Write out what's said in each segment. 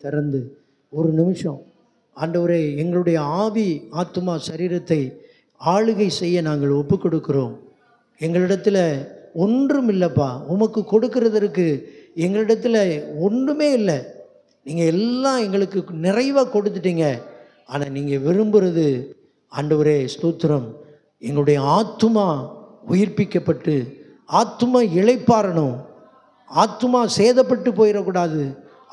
திறந்து ஒரு நிமிஷம் ஆண்டவரே எங்களுடைய ஆவி ஆத்துமா சரீரத்தை ஆளுகை செய்ய நாங்கள் ஒப்பு கொடுக்கிறோம். எங்களிடத்தில் ஒன்றும் இல்லைப்பா, உமக்கு கொடுக்கறதற்கு எங்களிடத்தில் ஒன்றுமே இல்லை. நீங்கள் எல்லாம் எங்களுக்கு நிறைவாக கொடுத்துட்டீங்க. ஆனால் நீங்கள் விரும்புகிறது ஆண்டவரே ஸ்தோத்திரம், எங்களுடைய ஆத்துமா உயிர்ப்பிக்கப்பட்டு ஆத்துமா இளைப்பாறணும், ஆத்துமா சேதப்பட்டு போயிடக்கூடாது,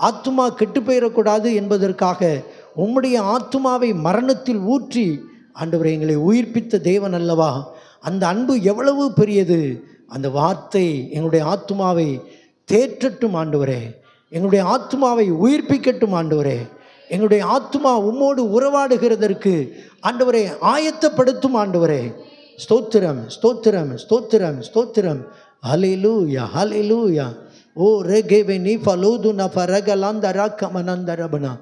ஆத்துமா கெட்டு போயிடக்கூடாது என்பதற்காக உம்முடைய ஆத்துமாவை மரணத்தில் ஊற்றி ஆண்டவரை எங்களை உயிர்ப்பித்த தேவன் அல்லவா. அந்த அன்பு எவ்வளவு பெரியது. அந்த வார்த்தை எங்களுடைய ஆத்துமாவை தேற்றட்டும் ஆண்டவரே, எங்களுடைய ஆத்துமாவை உயிர்ப்பிக்கட்டும் ஆண்டவரே, எங்களுடைய ஆத்துமா உம்மோடு உறவாடுகிறதற்கு ஆண்டவரை ஆயத்தப்படுத்தும் ஆண்டவரே. ஸ்தோத்திரம் ஸ்தோத்திரம் ஸ்தோத்திரம் ஸ்தோத்திரம். ஹல்லேலூயா ஹல்லேலூயா. ஓ ரெகேவே நீ ஃபலூது ந ஃபரகலாந்தரா கமனந்தரபனா.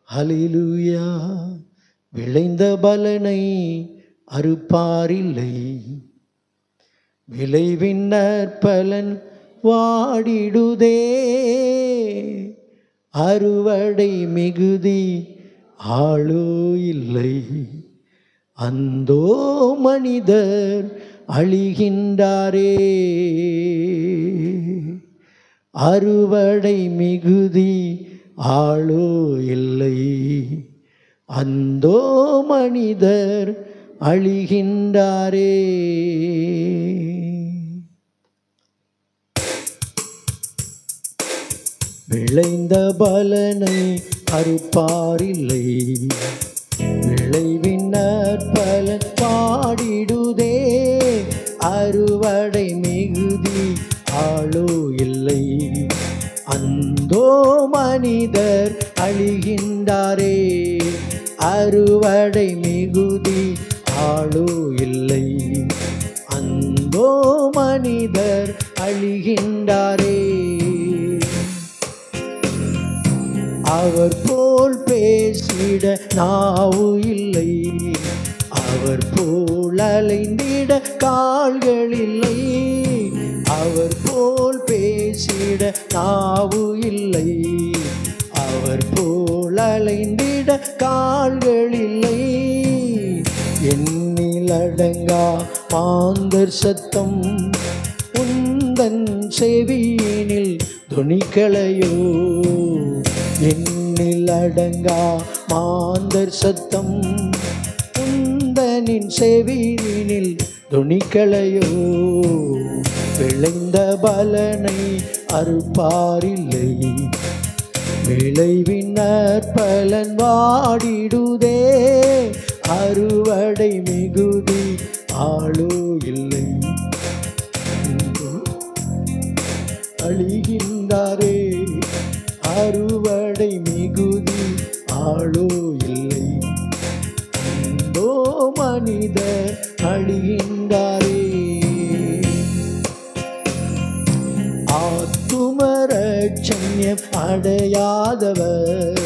ஹல்லேலூயா. விளைந்த பலனை அறுப்பாரில்லை, விளைவின் நற்பலன் வாடிடுதே. அறுவடை மிகுதி ஆளோ இல்லை, அந்தோ மனிதர் அழிகின்றாரே. அறுவடை மிகுதி ஆளோ இல்லை, அந்தோ மனிதர் அழிகின்றாரே. விளைந்த பலனை அறுப்பாரில்லை, விளைவின் நற்பலன் பாடிடுதே. அறுவடை மிகுதி ஆளோ இல்லை, அந்தோ மனிதர் அழிகின்றாரே. அறுவடை மிகுதி ஆளோ இல்லை, அந்தோ மனிதர் அழிகின்றாரே. அவர் போல் பேசிட நாவு இல்லை, அவர் போல் அலைந்திட கால்கள் இல்லை. அவர் போல் பேசிட நாவு இல்லை, அவர் போல் அலைந்திட கால்கள் இல்லை. எண்ணில் அடங்கா மாந்தர் சத்தம் உந்தன் செவியினில் துணிக்கலையோ. எண்ணில் அடங்கா மாந்தர் சத்தம் உந்தனின் செவியினில் துணிக்கலையோ. விளைந்த பலனை அறுப்பாரில்லை, விளைவின் நற்பலன் வாடிடுதே. அறுவடை மிகுதி ஆளோ இல்லை, அழிகின்றாரே. அறுவடை மிகுதி ஆளோ இல்லை, அந்தோ மனிதர் அழிகின்றாரே. ஆத்துமரட்சண்யம் அடையாதவர்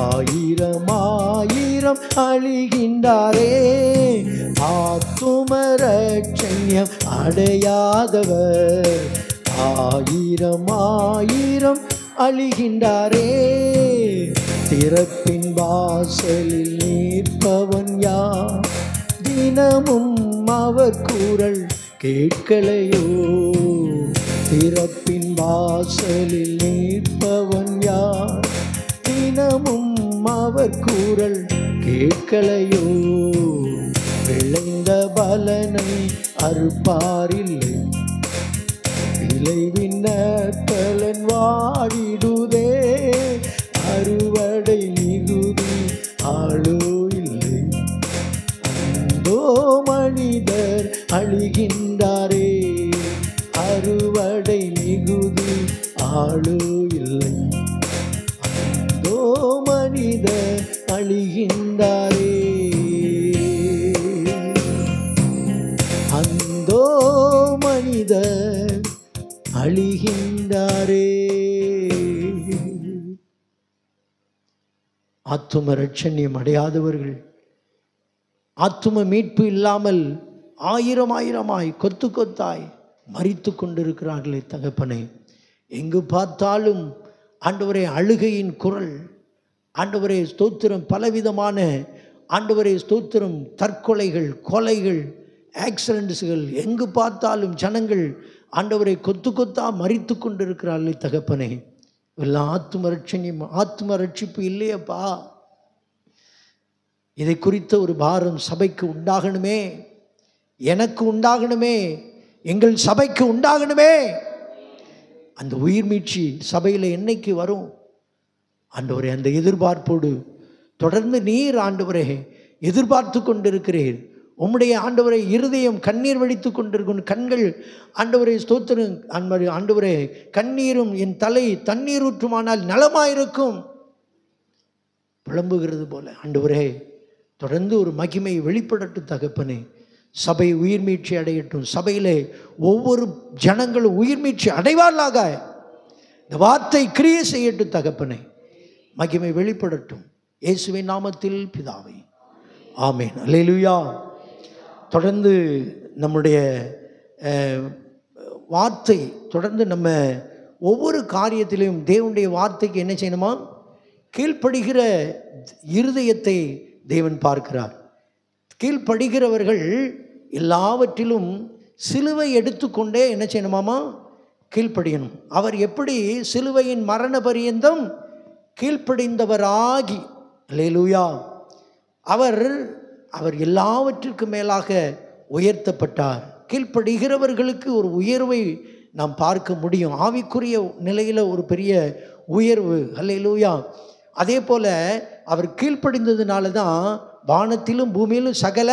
ஆயிரம் ஆயிரம் அழிகின்றாரே. ஆத்துமரட்சண்யம் அடையாதவர் ஆயிரம் ஆயிரம் அழிகின்றாரே. திறப்பின் வாசலில் நிற்பவன் யார், தினமும் அவர் குரல் கேட்கலையோ. திறப்பின் வாசலில் நிற்பவன் யார், தினமும் அவர் குரல் கேட்கலையோ. விளைந்த பலனை அறுப்பாரில்லை, விளைவின் நற்பலன் வாடிடுதே. அறுவடை மிகுதி ஆளோ இல்லை, அந்தோ மனிதர் அழிகின்றாரே. அறுவடை மிகுதி ஆளோ இல்லை, அந்தோ மனிதர் அழிகின்றாரே. அந்தோ மனிதர் அழிகின்றாரே. ஆத்தும ரட்சண்யம் அடையாதவர்கள், ஆத்தும மீட்பு இல்லாமல் ஆயிரம் ஆயிரமாய் கொத்து கொத்தாய் மரித்து கொண்டிருக்கிறார்களே தகப்பனே. எங்கு பார்த்தாலும் ஆண்டவரே அழுகையின் குரல், ஆண்டவரே ஸ்தோத்திரம், பலவிதமான ஆண்டவரே ஸ்தோத்திரம், தற்கொலைகள், கொலைகள், ஆக்சிடென்ட்ஸுகள், எங்கு பார்த்தாலும் ஜனங்கள் ஆண்டவரை கொத்து கொத்தா மரித்து கொண்டிருக்கிறார்கள். தகப்பனே, எல்லாம் ஆத்ம ரட்சிப்பு இல்லையப்பா. இதை குறித்த ஒரு பாரம் சபைக்கு உண்டாகணுமே, எனக்கு உண்டாகணுமே, எங்கள் சபைக்கு உண்டாகணுமே. அந்த உயிர் மீட்சி சபையில் என்னைக்கு வரும் ஆண்டவரே? அந்த எதிர்பார்ப்போடு தொடர்ந்து நீர் ஆண்டவரே எதிர்பார்த்து கொண்டிருக்கிறீர். உம்முடைய ஆண்டவரை இருதயம் கண்ணீர் வடித்து கொண்டிருக்கும், கண்கள் ஆண்டவரை ஸ்தோத்திரம் ஆண்டவரே, கண்ணீரும் என் தலை தண்ணீர் ஊற்றுமானால் நலமாயிருக்கும் புலம்புகிறது போல ஆண்டவரே தொடர்ந்து ஒரு மகிமை வெளிப்படட்டும் தகப்பனே. சபை உயிர் மீட்சி அடையட்டும். சபையிலே ஒவ்வொரு ஜனங்களும் உயிர் மீட்சி அடைவார்களாக. இந்த வார்த்தை கிரியை செய்யட்டும் தகப்பனே. மகிமை வெளிப்படட்டும் இயேசுவின் நாமத்தில் பிதாவே, ஆமென். அல்லேலூயா. தொடர்ந்து நம்முடைய வார்த்தை தொடர்ந்து நம்ம ஒவ்வொரு காரியத்திலையும் தேவனுடைய வார்த்தைக்கு என்ன செய்யணுமா? கீழ்ப்படுகிற இருதயத்தை தேவன் பார்க்கிறார். கீழ்ப்படுகிறவர்கள் எல்லாவற்றிலும் சிலுவை எடுத்துக்கொண்டே என்ன செய்யணுமாமா? கீழ்ப்படியணும். அவர் எப்படி சிலுவையின் மரண பரியந்தம் கீழ்ப்படிந்தவராகி, அல்லேலூயா, அவர் எல்லாவற்றிற்கு மேலாக உயர்த்தப்பட்டார். கீழ்ப்படுகிறவர்களுக்கு ஒரு உயர்வை நாம் பார்க்க முடியும். ஆவிக்குரிய நிலையில் ஒரு பெரிய உயர்வு, அல்லேலூயா. அதே போல் அவர் கீழ்ப்படிந்ததுனால தான் வானத்திலும் பூமியிலும் சகல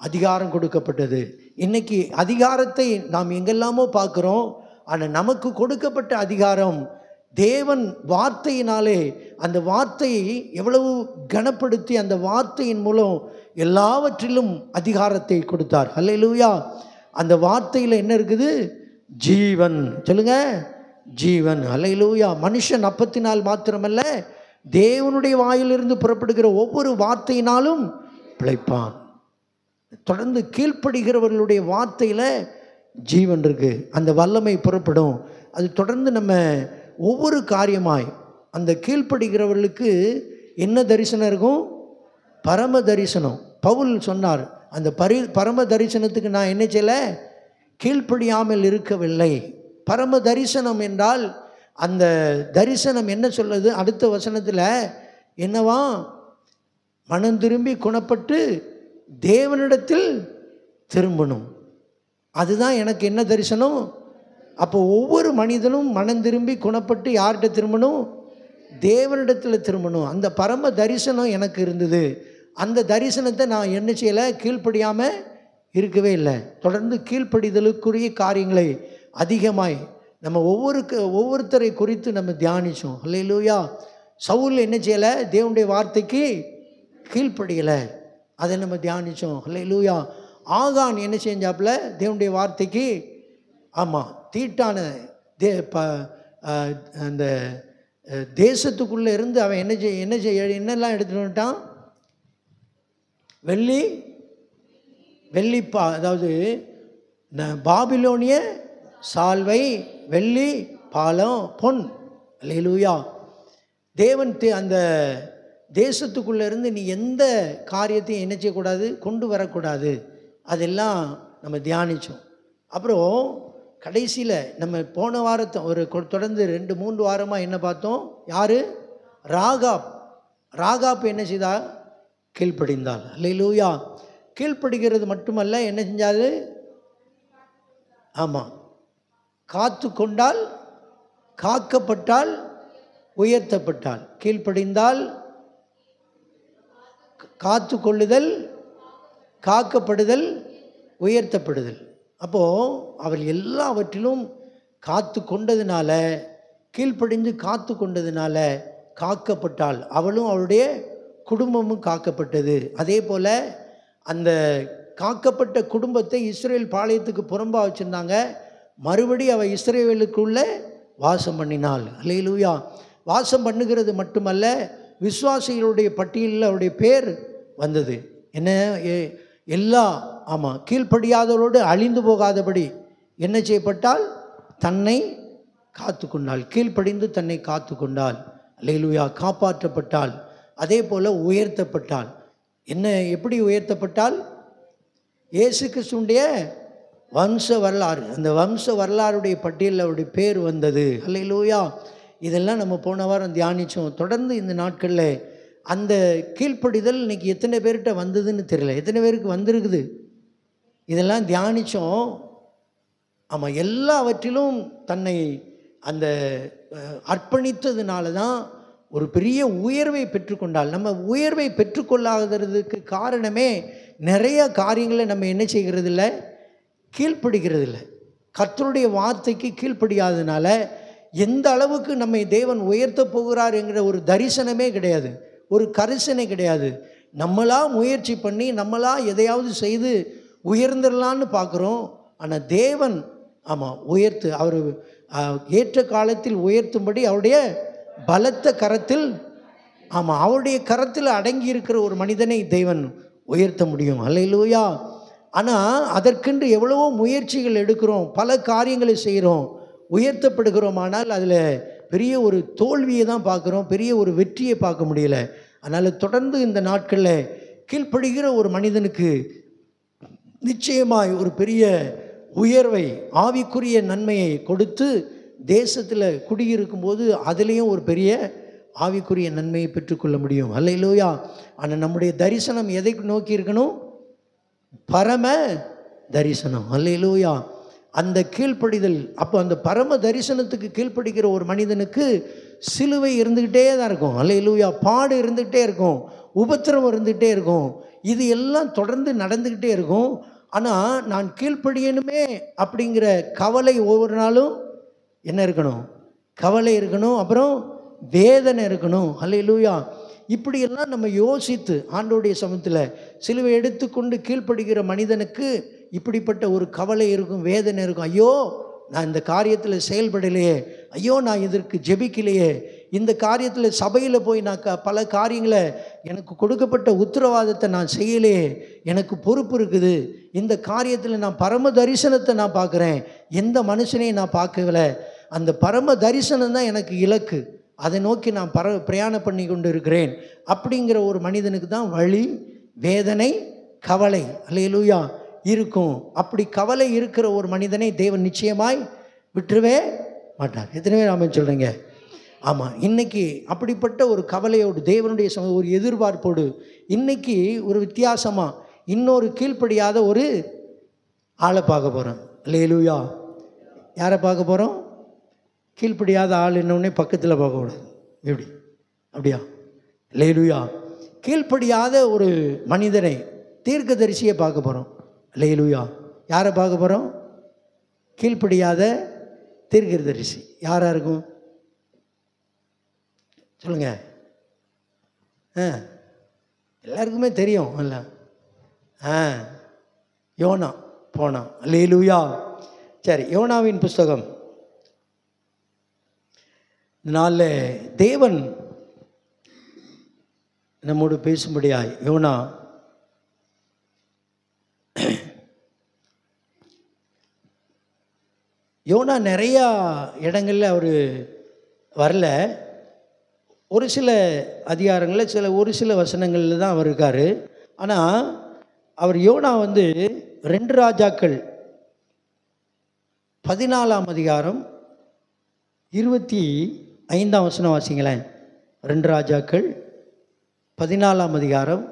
அதிகாரம் கொடுக்கப்பட்டது. இன்னைக்கு அதிகாரத்தை நாம் எங்கெல்லாமோ பார்க்குறோம். ஆனால் நமக்கு கொடுக்கப்பட்ட அதிகாரம் தேவன் வார்த்தையினாலே, அந்த வார்த்தையை எவ்வளவு கனப்படுத்தி அந்த வார்த்தையின் மூலம் எல்லாவற்றிலும் அதிகாரத்தை கொடுத்தார். அல்லேலூயா. அந்த வார்த்தையில் என்ன இருக்குது? ஜீவன். சொல்லுங்க, ஜீவன். அல்லேலூயா. மனுஷன் அப்பத்தினால் மாத்திரமல்ல, தேவனுடைய வாயிலிருந்து புறப்படுகிற ஒவ்வொரு வார்த்தையினாலும் பிழைப்பான். தொடர்ந்து கீழ்ப்படுகிறவர்களுடைய வார்த்தையில் ஜீவன் இருக்கு, அந்த வல்லமை புறப்படும். அது தொடர்ந்து நம்ம ஒவ்வொரு காரியமாய் அந்த கீழ்ப்படுகிறவர்களுக்கு என்ன தரிசனம் இருக்கும்? பரம தரிசனம். பவுல் சொன்னார், அந்த பரம தரிசனத்துக்கு நான் என்ன செய்யலை? கீழ்ப்படியாமல் இருக்கவில்லை. பரம தரிசனம் என்றால் அந்த தரிசனம் என்ன சொல்லுது? அடுத்த வசனத்தில் என்னவா? மனம் திரும்பி குணப்பட்டு தேவனிடத்தில் திரும்பணும். அதுதான் எனக்கு என்ன தரிசனம்? அப்போ ஒவ்வொரு மனிதனும் மனம் திரும்பி குணப்பட்டு யார்கிட்ட திரும்பணும்? தேவனிடத்தில் திரும்பணும். அந்த பரம தரிசனம் எனக்கு இருந்தது. அந்த தரிசனத்தை நான் என்ன செய்யலை? கீழ்ப்படியாமல் இருக்கவே இல்லை. தொடர்ந்து கீழ்ப்படிதலுக்குரிய காரியங்களை அதிகமாய் நம்ம ஒவ்வொருத்தரை குறித்து நம்ம தியானித்தோம். அல்லேலூயா. சவுல் என்ன செய்யலை? தேவனுடைய வார்த்தைக்கு கீழ்ப்படியலை, அதை நம்ம தியானித்தோம். அல்லேலூயா. ஆகான் என்ன செஞ்சாப்புல? தேவனுடைய வார்த்தைக்கு, ஆமாம், தீட்டான அந்த தேசத்துக்குள்ளே இருந்து அவன் என்னெல்லாம் எடுத்துகிட்டு வந்துட்டான்? வெள்ளிப்பா, அதாவது பாபிலோனிய சால்வை, வெள்ளி, பாலம், பொன். அல்லேலூயா. தேவன் அந்த தேசத்துக்குள்ளே இருந்து நீ எந்த காரியத்தையும் என்ன செய்யக்கூடாது? கொண்டு வரக்கூடாது. அதெல்லாம் நம்ம தியானித்தோம். அப்புறம் கடைசியில் நம்ம போன வாரத்தை தொடர்ந்து 2-3 வாரமாக என்ன பார்த்தோம்? யார்? ராகாப் என்ன செய்தா? கீழ்ப்படிந்தாள். அல்லேலூயா. கீழ்ப்படுகிறது மட்டுமல்ல, என்ன செஞ்சாது? ஆமாம், காத்து கொண்டால், காக்கப்பட்டால், உயர்த்தப்பட்டால். கீழ்ப்படிந்தால், காத்து கொள்ளுதல், காக்கப்படுதல், உயர்த்தப்படுதல். அப்போது அவள் எல்லாவற்றிலும் காத்து கொண்டதுனால, கீழ்ப்படிந்து காத்து கொண்டதுனால காக்கப்பட்டாள். அவளும் அவளுடைய குடும்பமும் காக்கப்பட்டது. அதே போல் அந்த காக்கப்பட்ட குடும்பத்தை இஸ்ரேல் பாளையத்துக்கு புறம்பாக வச்சுருந்தாங்க. மறுபடி அவள் இஸ்ரேலுக்குள்ளே வாசம் பண்ணினாள். அல்லேலூயா. வாசம் பண்ணுகிறது மட்டுமல்ல, விசுவாசிகளுடைய பட்டியலில் அவருடைய பேர் வந்தது. என்ன? ஆமாம், கீழ்ப்படியாதவரோடு அழிந்து போகாதபடி என்ன செய்யப்பட்டால்? தன்னை காத்து கொண்டாள், கீழ்ப்படிந்து தன்னை காத்து கொண்டாள். அல்லேலூயா. காப்பாற்றப்பட்டாள். அதே போல் உயர்த்தப்பட்டாள். என்ன, எப்படி உயர்த்தப்பட்டால்? இயேசு கிறிஸ்துவுடைய வம்ச வரலாறு, அந்த வம்ச வரலாறுடைய பட்டியலில் அவருடைய பேர் வந்தது. அல்லேலூயா. இதெல்லாம் நம்ம போன வாரம் தியானித்தோம். தொடர்ந்து இந்த நாட்களில் அந்த கீழ்ப்படிதல் இன்றைக்கி எத்தனை பேர்கிட்ட வந்ததுன்னு தெரியல, எத்தனை பேருக்கு வந்திருக்குது, இதெல்லாம் தியானித்தோம். ஆமாம், எல்லாவற்றிலும் தன்னை அந்த அர்ப்பணித்ததுனால தான் ஒரு பெரிய உயர்வை பெற்றுக்கொண்டால். நம்ம உயர்வை பெற்றுக்கொள்ளாததுக்கு காரணமே நிறைய காரியங்களை நம்ம என்ன செய்கிறது இல்லை, கீழ்ப்படுகிறது இல்லை. கர்த்தருடைய வார்த்தைக்கு கீழ்ப்படியாததுனால எந்த அளவுக்கு நம்மை தேவன் உயர்த்த போகிறார் என்கிற ஒரு தரிசனமே கிடையாது, ஒரு கரிசனை கிடையாது. நம்மளா முயற்சி பண்ணி நம்மளா எதையாவது செய்து உயர்ந்துடலான்னு பார்க்குறோம். ஆனால் தேவன் ஆமாம் உயர்த்து, அவர் ஏற்ற காலத்தில் உயர்த்தும்படி அவருடைய பலத்த கரத்தில், ஆமாம் அவருடைய கரத்தில் அடங்கி இருக்கிற ஒரு மனிதனை தேவன் உயர்த்த முடியும். அல்லேலூயா. ஆனால் அதற்கென்று எவ்வளவோ முயற்சிகள் எடுக்கிறோம், பல காரியங்களை செய்கிறோம், உயர்த்தப்படுகிறோம். ஆனால் அதில் பெரிய ஒரு தோல்வியை தான் பார்க்குறோம், பெரிய ஒரு வெற்றியை பார்க்க முடியல. அதனால் தொடர்ந்து இந்த நாட்களில் கீழ்ப்படுகிற ஒரு மனிதனுக்கு நிச்சயமாய் ஒரு பெரிய உயர்வை, ஆவிக்குரிய நன்மையை கொடுத்து தேசத்தில் குடியிருக்கும்போது அதுலேயும் ஒரு பெரிய ஆவிக்குரிய நன்மையை பெற்றுக்கொள்ள முடியும். அல்லேலூயா. ஆனால் நம்முடைய தரிசனம் எதை நோக்கி இருக்கணும்? பரம தரிசனம். அல்லேலூயா. அந்த கீழ்ப்படிதல், அப்போ அந்த பரம தரிசனத்துக்கு கீழ்ப்படுகிற ஒரு மனிதனுக்கு சிலுவை இருந்துக்கிட்டே தான் இருக்கும். அல்லேலூயா. பாடு இருந்துக்கிட்டே இருக்கும், உபத்திரம் இருந்துக்கிட்டே இருக்கும், இது எல்லாம் தொடர்ந்து நடந்துக்கிட்டே இருக்கும். ஆனால் நான் கீழ்ப்படியணுமே அப்படிங்கிற கவலை ஒவ்வொரு நாளும் என்ன இருக்கணும்? கவலை இருக்கணும், அப்புறம் வேதனை இருக்கணும். அல்லேலூயா. இப்படியெல்லாம் நம்ம யோசித்து ஆண்டவருடைய சமூகத்தில் சிலுவை எடுத்துக்கொண்டு கீழ்ப்படுகிற மனிதனுக்கு இப்படிப்பட்ட ஒரு கவலை இருக்கும், வேதனை இருக்கும். ஐயோ நான் இந்த காரியத்தில் செயல்படலையே, ஐயோ நான் இதற்கு ஜெபிக்கலையே, இந்த காரியத்தில் சபையில் போய் நான் பல காரியங்களை எனக்கு கொடுக்கப்பட்ட உத்தரவாதத்தை நான் செய்யலையே, எனக்கு பொறுப்பு இருக்குது, இந்த காரியத்தில் நான் பரம தரிசனத்தை நான் பார்க்குறேன், எந்த மனுஷனையும் நான் பார்க்கவில்லை, அந்த பரம தரிசனம் தான் எனக்கு இலக்கு, அதை நோக்கி நான் பிரயாணம் பண்ணி கொண்டு இருக்கிறேன் அப்படிங்கிற ஒரு மனிதனுக்கு தான் வலி, வேதனை, கவலை அல்லேலூயா இருக்கும். அப்படி கவலை இருக்கிற ஒரு மனிதனை தேவன் நிச்சயமாய் விட்டுருவே மாட்டார். எத்தனை பேர் ஆமென் சொல்கிறீங்க? ஆமாம். இன்றைக்கி அப்படிப்பட்ட ஒரு கவலையோடு தேவனுடைய ஒரு எதிர்பார்ப்போடு இன்றைக்கி ஒரு வித்தியாசமாக இன்னொரு கீழ்ப்படியாத ஒரு ஆளை பார்க்க போகிறோம். அல்லேலூயா. யாரை பார்க்க போகிறோம்? கீழ்ப்படியாத ஆள் என்னொன்னே பக்கத்தில் பார்க்கக்கூடாது. எப்படி? அப்படியா? அல்லேலூயா. கீழ்ப்படியாத ஒரு மனிதனை, தீர்க்கதரிசியை பார்க்க போகிறோம். அல்லேலூயா. யாரை பார்க்க போகிறோம்? கீழ்ப்படியாத தீர்க்கதரிசி. யாராக இருக்கும் சொல்லுங்க? எல்லாருக்குமே தெரியும் இல்லை? யோனா போனான். அல்லேலூயா. சரி, யோனாவின் புஸ்தகம். இதனால் தேவன் நம்மோடு பேசும்படியாய் யோனா நிறையா இடங்களில் அவர் வரல. ஒரு சில அதிகாரங்களில் ஒரு சில வசனங்களில் தான் அவர் இருக்கார். ஆனால் அவர் யோனா 2 ராஜாக்கள் 14ஆம் அதிகாரம் 25ஆம் வசனம் வாசிங்களேன். 2 ராஜாக்கள் 14ஆம் அதிகாரம்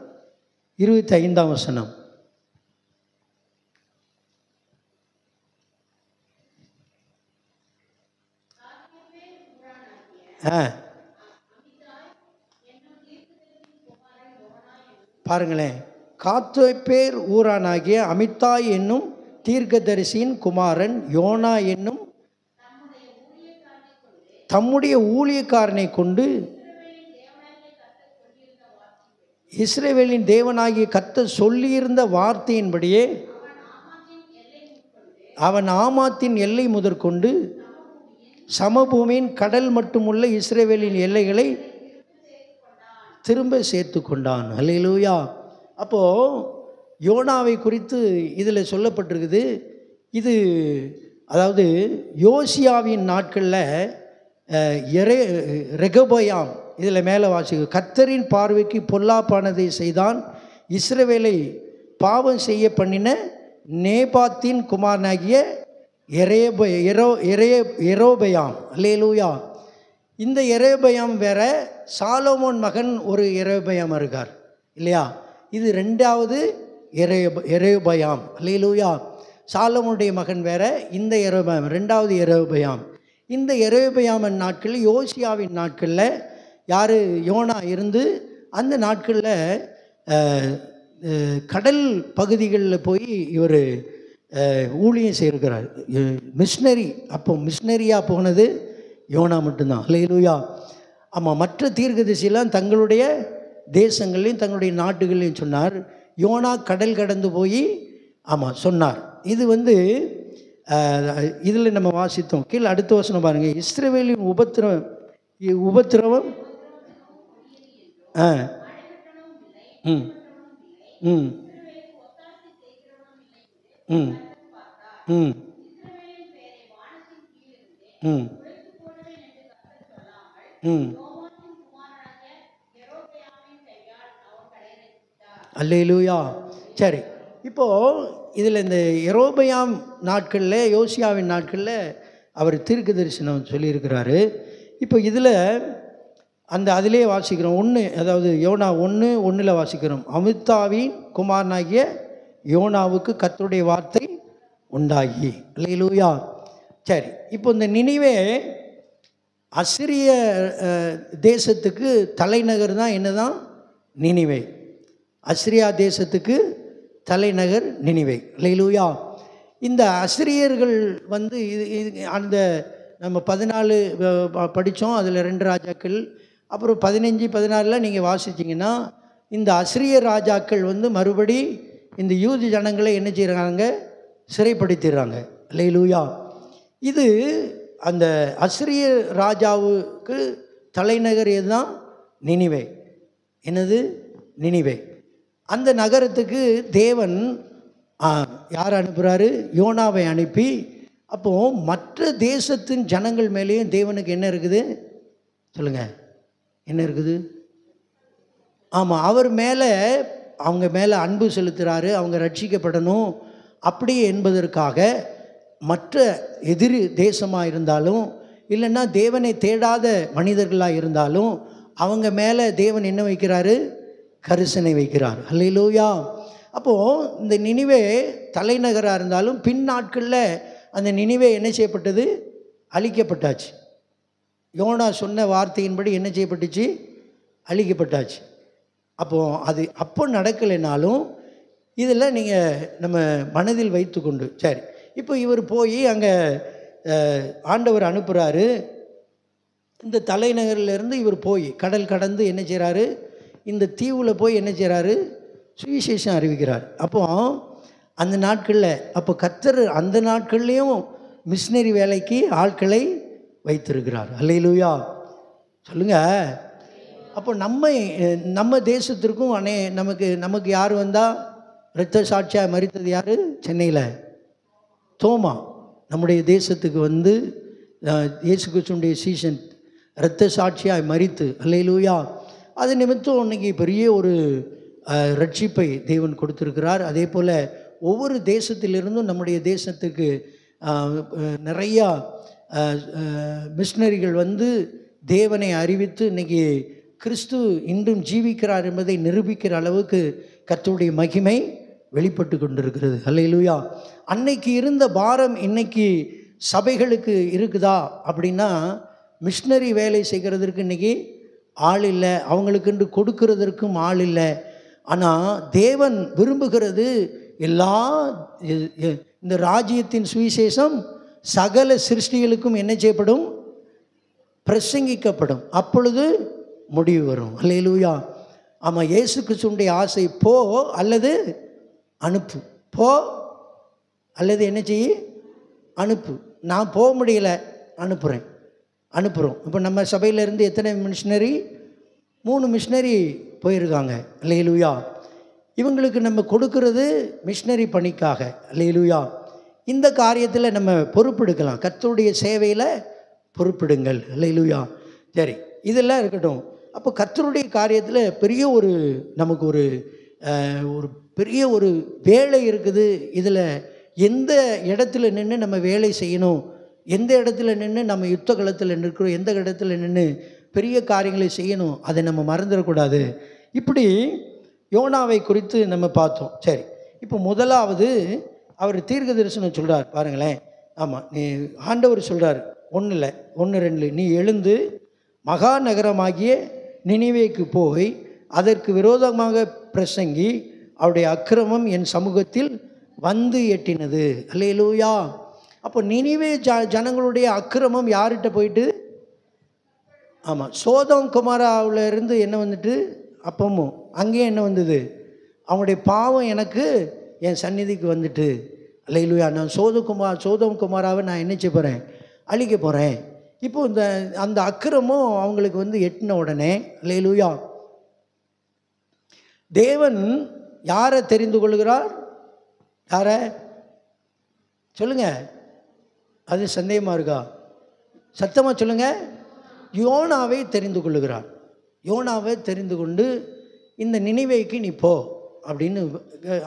25ஆம் வசனம். பாருங்களேன். காத்தோப்பேர் ஊரானாகிய அமித்தாய் என்னும் தீர்க்கதரிசியின் குமாரன் யோனா என்னும் தம்முடைய ஊழியக்காரனை கொண்டு இஸ்ரவேலின் தேவனாகிய கர்த்தர் சொல்லியிருந்த வார்த்தையின்படியே அவன் ஆமாத்தின் எல்லை முதற்கொண்டு சமபூமியின் கடல் மட்டுமுள்ள இஸ்ரவேலின் எல்லைகளை திரும்ப சேர்த்து கொண்டான். அல்லேலூயா. அப்போது யோனாவை குறித்து இதில் சொல்லப்பட்டிருக்குது. இது அதாவது யோசியாவின் நாட்களில் ரெகொபயாம், இதில் மேலே வாசிக்க, கர்த்தரின் பார்வைக்கு பொல்லாப்பானதை செய்தான், இஸ்ரவேலை பாவம் செய்ய பண்ணின நேபாத்தின் குமாரனாகிய எரோபயாம். அல்லேலூயா. இந்த எரோபயாம் வேற, சாலோமோன் மகன் ஒரு எரோபயாம் இருக்கார் இல்லையா? இது ரெண்டாவது எரோபயாம். அல்லேலூயா. சாலோமோனுடைய மகன் வேற, இந்த எரோபயாம் ரெண்டாவது எரோபயாம். இந்த எரோபயாமின் நாட்களில், யோசியாவின் நாட்களில் யார்? யோனா இருந்து அந்த நாட்களில் கடல் பகுதிகளில் போய் இவர் ஊழியம் செய்திருக்கிறார், மிஷினரி. அப்போ மிஷினரியாக போனது யோனா மட்டும்தான். அல்லேலூயா. ஆமாம், மற்ற தீர்க்கதரிசியெல்லாம் தங்களுடைய தேசங்களையும் தங்களுடைய நாட்டுகளையும் சொன்னார். யோனா கடல் கடந்து போய் சொன்னார். இது இதில் நம்ம வாசித்தோம். கீழே அடுத்த வசனம் பாருங்கள். இஸ்ரவேலின் உபத்திரவம் ம் ம் ம் ம் ம் ம் அல்லேலூயா. சரி, இப்போது இதில் இந்த எரோபயாம் நாட்களில், யோசியாவின் நாட்களில் அவர் தீர்க்க தரிசனம் சொல்லியிருக்கிறாரு. இப்போ இதில் அதிலே வாசிக்கிறோம். அதாவது யோனா 1:1 வாசிக்கிறோம். அமித்தாவின் குமாரனாகிய யோனாவுக்கு கர்த்தருடைய வார்த்தை உண்டாகி. அல்லேலூயா. சரி, இப்போ இந்த நினிவே அசிரிய தேசத்துக்கு தலைநகர் தான். என்னதான்? நினிவே. அசிரியா தேசத்துக்கு தலைநகர் நினிவே. அல்லேலூயா. இந்த அசிரியர்கள் அந்த நம்ம 14 படித்தோம், அதில் 2 ராஜாக்கள், அப்புறம் 15, 16 நீங்கள் வாசிச்சிங்கன்னா இந்த அசிரிய ராஜாக்கள் மறுபடி இந்த யூத ஜனங்களை என்ன செய்கிறாங்க? சிறைப்படுத்திடுறாங்க. அல்லேலூயா. இது அந்த அசிரிய ராஜாவுக்கு தலைநகர் எதுதான்? நினிவே. என்னது? நினிவே. அந்த நகரத்துக்கு தேவன் யார் அனுப்புகிறாரு? யோனாவை அனுப்பி, அப்போது மற்ற தேசத்தின் ஜனங்கள் மேலேயும் தேவனுக்கு என்ன இருக்குது? சொல்லுங்கள், என்ன இருக்குது? ஆமாம், அவர் மேலே, அவங்க மேலே அன்பு செலுத்துகிறாரு, அவங்க ரட்சிக்கப்படணும் அப்படி என்பதற்காக மற்ற எதிரி தேசமாக இருந்தாலும், இல்லைன்னா தேவனை தேடாத மனிதர்களாக இருந்தாலும், அவங்க மேலே தேவன் என்ன வைக்கிறாரு? கரிசனை வைக்கிறார். அல்லேலூயா. அப்போது இந்த நினிவே தலைநகராக இருந்தாலும் பின் நாட்களில் அந்த நினிவே என்ன செய்யப்பட்டது? அழிக்கப்பட்டாச்சு. யோனா சொன்ன வார்த்தையின்படி என்ன செய்யப்பட்டுச்சு? அழிக்கப்பட்டாச்சு. அப்போது அப்போ நடக்கலைனாலும் இதில் நீங்கள் நம்ம மனதில் வைத்து கொண்டு, சரி, இப்போ இவர் போய் அங்கே ஆண்டவர் அனுப்புகிறாரு. இந்த தலைநகரிலிருந்து இவர் போய் கடல் கடந்து என்ன செய்கிறாரு? இந்த தீவில் போய் என்ன செய்கிறாரு? சுவிசேஷம் அறிவிக்கிறார். அப்போ அந்த நாட்களில், அப்போ கர்த்தர் அந்த நாட்கள்லேயும் மிஷினரி வேலைக்கு ஆட்களை வைத்திருக்கிறார். அல்லேலூயா. சொல்லுங்கள். அப்போ நம்ம தேசத்திற்கும் நமக்கு யார் வந்தால் இரத்த சாட்சியாக மரித்தது யார்? சென்னையில் தோமா நம்முடைய தேசத்துக்கு இயேசு கிறிஸ்துவினுடைய சீசன் இரத்த சாட்சியாக மரித்து, அல்லேலூயா, அது நிமித்தம் இன்னைக்கு பெரிய ஒரு ரட்சிப்பை தேவன் கொடுத்திருக்கிறார். அதே போல் ஒவ்வொரு தேசத்திலிருந்தும் நம்முடைய தேசத்துக்கு நிறையா மிஷினரிகள் தேவனை அறிவித்து இன்றைக்கி கிறிஸ்து இன்றும் ஜீவிக்கிறார் என்பதை நிரூபிக்கிற அளவுக்கு கர்த்தருடைய மகிமை வெளிப்பட்டு கொண்டிருக்கிறது. அல்லேலூயா. அன்னைக்கு இருந்த பாரம் இன்னைக்கு சபைகளுக்கு இருக்குதா அப்படின்னா, மிஷினரி வேலை செய்கிறதற்கு இன்றைக்கி ஆள் இல்லை, அவங்களுக்கென்று கொடுக்கிறதற்கும் ஆள் இல்லை. ஆனால் தேவன் விரும்புகிறது இந்த ராஜ்யத்தின் சுவிசேஷம் சகல சிருஷ்டிகளுக்கும் என்ன செய்யப்படும்? பிரசங்கிக்கப்படும். அப்பொழுது முடிவு வரும். அல்லேலூயா. ஆமாம், இயேசு கிறிஸ்துவினுடைய ஆசை போ அல்லது அனுப்பு, போ அல்லது என்ன செய்ய? அனுப்பு. நான் போக முடியலை, அனுப்புகிறோம். இப்போ நம்ம சபையிலேருந்து எத்தனை மிஷினரி? 3 மிஷினரி போயிருக்காங்க. அல்லேலூயா. இவங்களுக்கு நம்ம கொடுக்கறது மிஷினரி பணிக்காக. அல்லேலூயா. இந்த காரியத்தில் நம்ம பொறுப்பெடுக்கலாம். கர்த்தருடைய சேவையில் பொறுப்பெடுங்கள். அல்லேலூயா. சரி, இதெல்லாம் இருக்கட்டும். அப்போ கர்த்தருடைய காரியத்தில் பெரிய ஒரு நமக்கு ஒரு பெரிய ஒரு வேலை இருக்குது. இதில் எந்த இடத்துல நின்று நம்ம வேலை செய்யணும், எந்த இடத்துல நின்று நம்ம யுத்த களத்தில் நிற்கிறோம், எந்த இடத்துல நின்று பெரிய காரியங்களை செய்யணும், அதை நம்ம மறந்துடக்கூடாது. இப்படி யோனாவை குறித்து நம்ம பார்த்தோம். சரி, இப்போ முதலாவது அவர் தீர்க்க தரிசனம் சொல்கிறார் பாருங்களேன். ஆமாம், நீ ஆண்டவர் சொல்கிறார் 1:2 நீ எழுந்து மகா நகரமாகிய நினிவேக்கு போய் அதற்கு விரோதமாக பிரசங்கி அவருடைய அக்கிரமம் என் சமூகத்தில் வந்து எட்டினது. அல்லேலூயா. அப்போ நினிவே ஜனங்களுடைய அக்கிரமம் யார்கிட்ட போயிட்டு? ஆமாம், சோதோம் குமாராவில் இருந்து என்ன வந்துட்டு அப்பமும் அங்கேயும் என்ன வந்தது? அவங்களுடைய பாவம் எனக்கு என் சந்நிதிக்கு வந்துட்டு. அல்லேலூயா. நான் சோதோம் குமாராவை நான் என்ன செய்ய போகிறேன்? அழிக்க போகிறேன். இப்போ அந்த அக்கிரமும் அவங்களுக்கு வந்து எட்டின உடனே, அல்லேலூயா, தேவன் யாரை தெரிந்து கொள்கிறார்? யாரை சொல்லுங்க, அது சந்தேகமாக இருக்கா? சத்தமாக சொல்லுங்க. யோனாவை தெரிந்து கொள்ளுகிறார். யோனாவை தெரிந்து கொண்டு இந்த நினிவேக்கு நீ போ அப்படின்னு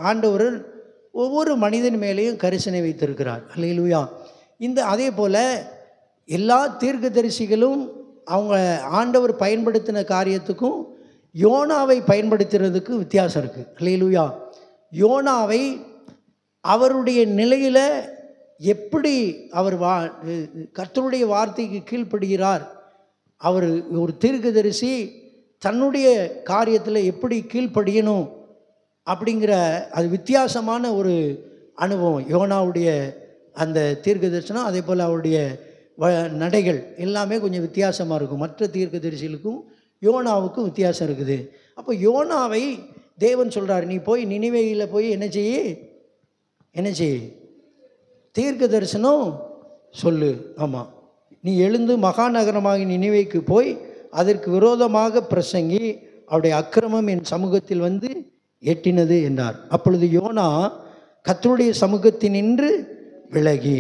ஆண்டவர் ஒவ்வொரு மனிதன் மேலேயும் கரிசனை வைத்திருக்கிறார். அல்லேலூயா. அதே போல் எல்லா தீர்க்கதரிசிகளும் அவங்க ஆண்டவர் பயன்படுத்தின காரியத்துக்கும் யோனாவை பயன்படுத்துறதுக்கு வித்தியாசம் இருக்குது. அல்லேலூயா. யோனாவை அவருடைய நிலையில் எப்படி அவர் கர்த்தருடைய வார்த்தைக்கு கீழ்ப்படுகிறார், அவர் ஒரு தீர்க்கதரிசி தன்னுடைய காரியத்தில் எப்படி கீழ்ப்படியணும் அப்படிங்கிற அது வித்தியாசமான ஒரு அனுபவம் யோனாவுடைய அந்த தீர்க்க தரிசனம். அதே போல் அவருடைய நடைகள் எல்லாமே கொஞ்சம் வித்தியாசமாக இருக்கும். மற்ற தீர்க்கதரிசிகளுக்கும் யோனாவுக்கும் வித்தியாசம் இருக்குது. அப்போ யோனாவை தேவன் சொல்கிறார், நீ போய் நினிவேயில் போய் என்ன செய்? தீர்க்க தரிசனம் சொல்லு. ஆமாம், நீ எழுந்து மகாநகரமாகி நினிவேக்கு போய் அதற்கு விரோதமாக பிரசங்கி அவருடைய அக்கிரமம் என் சமூகத்தில் வந்து எட்டினது என்றார். அப்பொழுது யோனா கர்த்தருடைய சமூகத்தினின்று விலகி.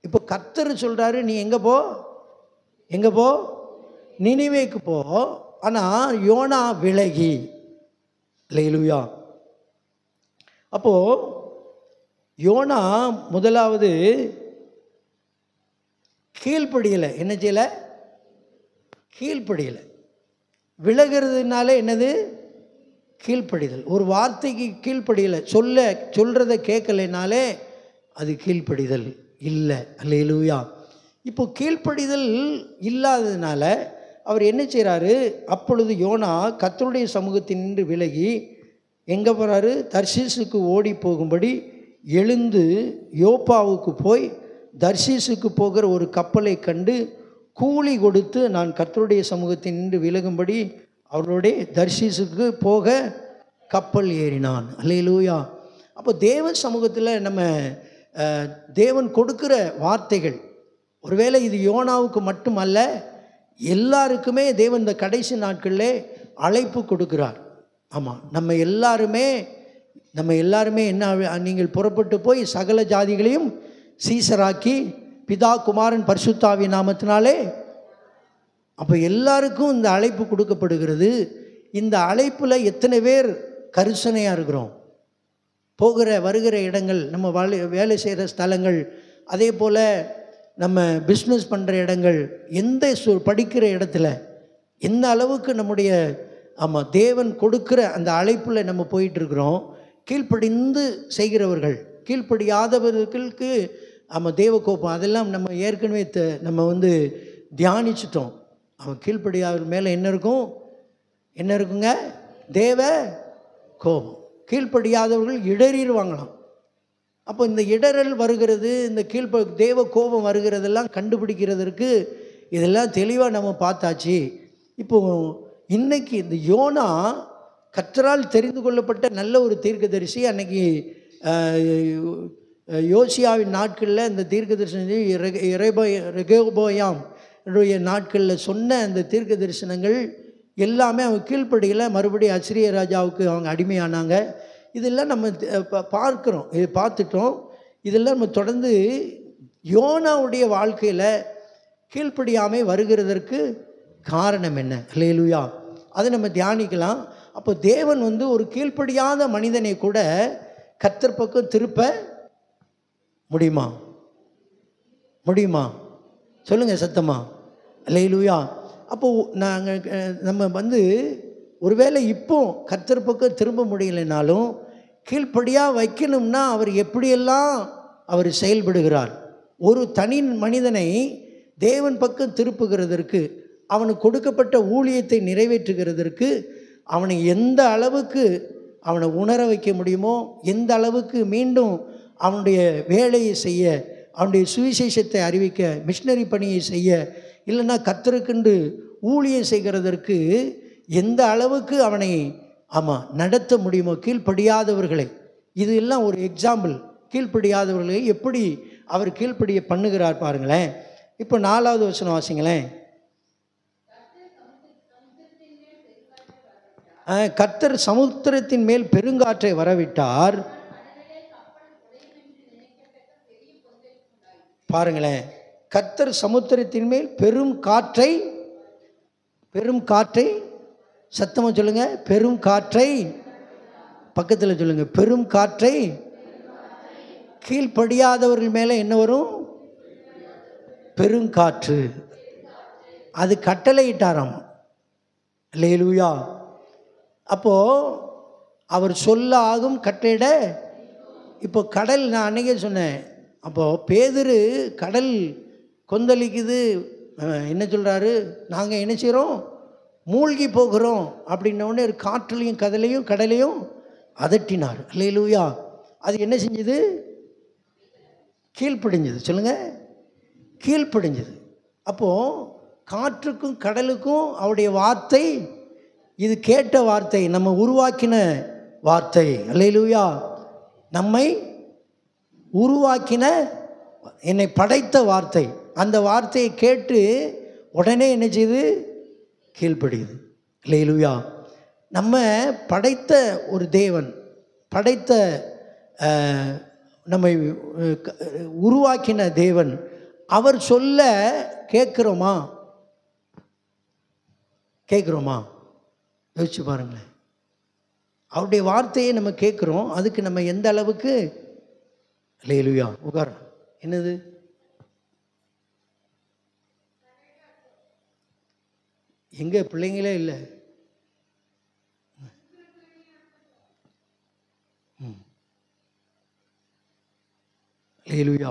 இப்போ கர்த்தர் சொல்கிறாரு, நீ எங்கே போ? நினிவேக்கு போ. ஆனால் யோனா விலகி. அல்லேலூயா. அப்போது யோனா முதலாவது கீழ்ப்படியலை. என்ன செய்யலை? கீழ்ப்படியலை. விலகிறதுனால என்னது? கீழ்ப்படிதல். ஒரு வார்த்தைக்கு கீழ்ப்படியலை, சொல்கிறத கேட்கலைனாலே அது கீழ்ப்படிதல் இல்லை. அல்லேலூயா. இப்போ கீழ்ப்படிதல் இல்லாததுனால அவர் என்ன செய்கிறாரு? அப்பொழுது யோனா கர்த்தருடைய சமூகத்தினின்று விலகி எங்கே போகிறாரு? தர்சீசுக்கு ஓடி போகும்படி எழுந்து யோப்பாவுக்கு போய் தர்சீசுக்கு போகிற ஒரு கப்பலை கண்டு கூலி கொடுத்து நான் கர்த்தருடைய சமூகத்தினின்று விலகும்படி அவர்களுடைய தர்சீசுக்கு போக கப்பல் ஏறினான். அல்லேலூயா. அப்போ தேவன் சமூகத்தில் நம்ம தேவன் கொடுக்கிற வார்த்தைகள், ஒருவேளை இது யோனாவுக்கு மட்டுமல்ல, எல்லாருக்குமே தேவன் இந்த கடைசி நாட்களில் அழைப்பு கொடுக்கிறார். ஆமாம், நம்ம எல்லாருமே என்ன, நீங்கள் புறப்பட்டு போய் சகல ஜாதிகளையும் சீசராக்கி பிதா குமாரன் பரிசுத்தாவி நாமத்தினாலே. அப்போ எல்லாருக்கும் இந்த அழைப்பு கொடுக்கப்படுகிறது. இந்த அழைப்பில் எத்தனை பேர் கரிசனையாக இருக்கிறோம்? போகிற வருகிற இடங்கள், நம்ம வேலை செய்கிற ஸ்தலங்கள், அதே போல் நம்ம பிஸ்னஸ் பண்ணுற இடங்கள், படிக்கிற இடத்துல எந்த அளவுக்கு நம்முடைய தேவன் கொடுக்குற அந்த அழைப்பில் நம்ம போயிட்டுருக்குறோம். கீழ்ப்படிந்து செய்கிறவர்கள், கீழ்ப்படியாதவர்களுக்கு தேவ கோபம், அதெல்லாம் நம்ம ஏற்கனவே நம்ம தியானிச்சிட்டோம். அவன் கீழ்ப்படியாதவர் மேலே என்ன இருக்குங்க? தேவ கோபம். கீழ்ப்படியாதவர்கள் இடறிடுவாங்களாம். அப்போ இந்த இடரல் வருகிறது, இந்த தேவ கோபம் வருகிறதெல்லாம் கண்டுபிடிக்கிறதற்கு இதெல்லாம் தெளிவாக நம்ம பார்த்தாச்சு. இப்போ இன்னைக்கு இந்த யோனா கர்த்தரால் தெரிந்து கொள்ளப்பட்ட நல்ல ஒரு தீர்க்கதரிசி. அன்னைக்கு யோசியாவின் நாட்களில் இந்த தீர்க்கதரிசனத்தை ரெகோபோயாம் நாட்களில் சொன்ன அந்த தீர்க்க தரிசனங்கள் எல்லாமே அவங்க கீழ்ப்படியில் மறுபடியும் அசிரிய ராஜாவுக்கு அவங்க அடிமையானாங்க. இதெல்லாம் நம்ம பார்க்குறோம், இது பார்த்துட்டோம். இதெல்லாம் நம்ம தொடர்ந்து யோனாவுடைய வாழ்க்கையில் கீழ்ப்படியாமை வருகிறதற்கு காரணம் என்ன? அல்லேலூயா. அதை நம்ம தியானிக்கலாம். அப்போ தேவன் ஒரு கீழ்ப்படியாத மனிதனை கூட கர்த்தர் பக்கம் திருப்ப முடியுமா? முடியுமா? சொல்லுங்கள் சத்தமா. அல்லேலூயா. அப்போது நம்ம ஒருவேளை இப்போ கர்த்தர் பக்கம் திரும்ப முடியலைனாலும் கீழ்ப்படியாக வைக்கணும்னா அவர் எப்படியெல்லாம் அவர் செயல்படுகிறார். ஒரு தனி மனிதனை தேவன் பக்கம் திருப்புகிறதற்கு, அவனுக்கு கொடுக்கப்பட்ட ஊழியத்தை நிறைவேற்றுகிறதற்கு அவனை எந்த அளவுக்கு அவனை உணர வைக்க முடியுமோ, எந்த அளவுக்கு மீண்டும் அவனுடைய வேலையை செய்ய, அவனுடைய சுவிசேஷத்தை அறிவிக்க, மிஷினரி பணியை செய்ய, இல்லைன்னா கர்த்தருக்கென்று ஊழியம் செய்கிறதற்கு எந்த அளவுக்கு அவனை நடத்த முடியுமோ கீழ்ப்படியாதவர்களை. இது எல்லாம் ஒரு எக்ஸாம்பிள். கீழ்ப்படியாதவர்களை எப்படி அவர் கீழ்ப்படிய பண்ணுகிறார் பாருங்களேன். இப்போ 4வது வசனம் வாசிங்களேன். கர்த்தர் சமுத்திரத்தின் மேல் பெருங்காற்றை வரவிட்டார். பாருங்களேன், கர்த்தர் சமுத்திரத்தின் மேல் பெரும் காற்றை சத்தமாக சொல்லுங்க, பெரும் காற்றை. பக்கத்தில் சொல்லுங்க, பெரும் காற்றை. கீழ்ப்படியாதவர்கள் மேலே என்ன வரும்? பெருங்காற்று. அது கட்டளையிட்டாராம். அல்லேலூயா. அப்போது அவர் சொல்ல ஆகும் கட்டளையிட. இப்போ கடல், நான் அன்றைக்கே சொன்னேன், அப்போது பேதுரு கடல் கொந்தளிக்குது, என்ன சொல்கிறாரு, நாங்கள் என்ன செய்கிறோம், மூழ்கி போகிறோம் அப்படின்னோடனே காற்றுலையும் கடலையும் அதட்டினார். அல்லேலூயா. அது என்ன செஞ்சது? கீழ்ப்படிஞ்சது. சொல்லுங்கள், கீழ்ப்படிஞ்சது. அப்போது காற்றுக்கும் கடலுக்கும் அவருடைய வார்த்தை, இது கேட்ட வார்த்தை, நம்ம உருவாக்கின வார்த்தை. அல்லேலூயா. நம்மை உருவாக்கின, என்னை படைத்த வார்த்தை. அந்த வார்த்தையை கேட்டு உடனே என்ன செய்யுது? கீழ்ப்படியுது. அல்லேலூயா. நம்ம படைத்த ஒரு தேவன், படைத்த நம்மை உருவாக்கின தேவன், அவர் சொல்ல கேட்குறோமா? யோசிச்சு பாருங்களேன். அவருடைய வார்த்தையை நம்ம கேட்குறோம், அதுக்கு நம்ம எந்த அளவுக்கு? அல்லேலூயா. உட்கார். என்னது? எங்கே பிள்ளைங்களே இல்லை. அல்லேலூயா.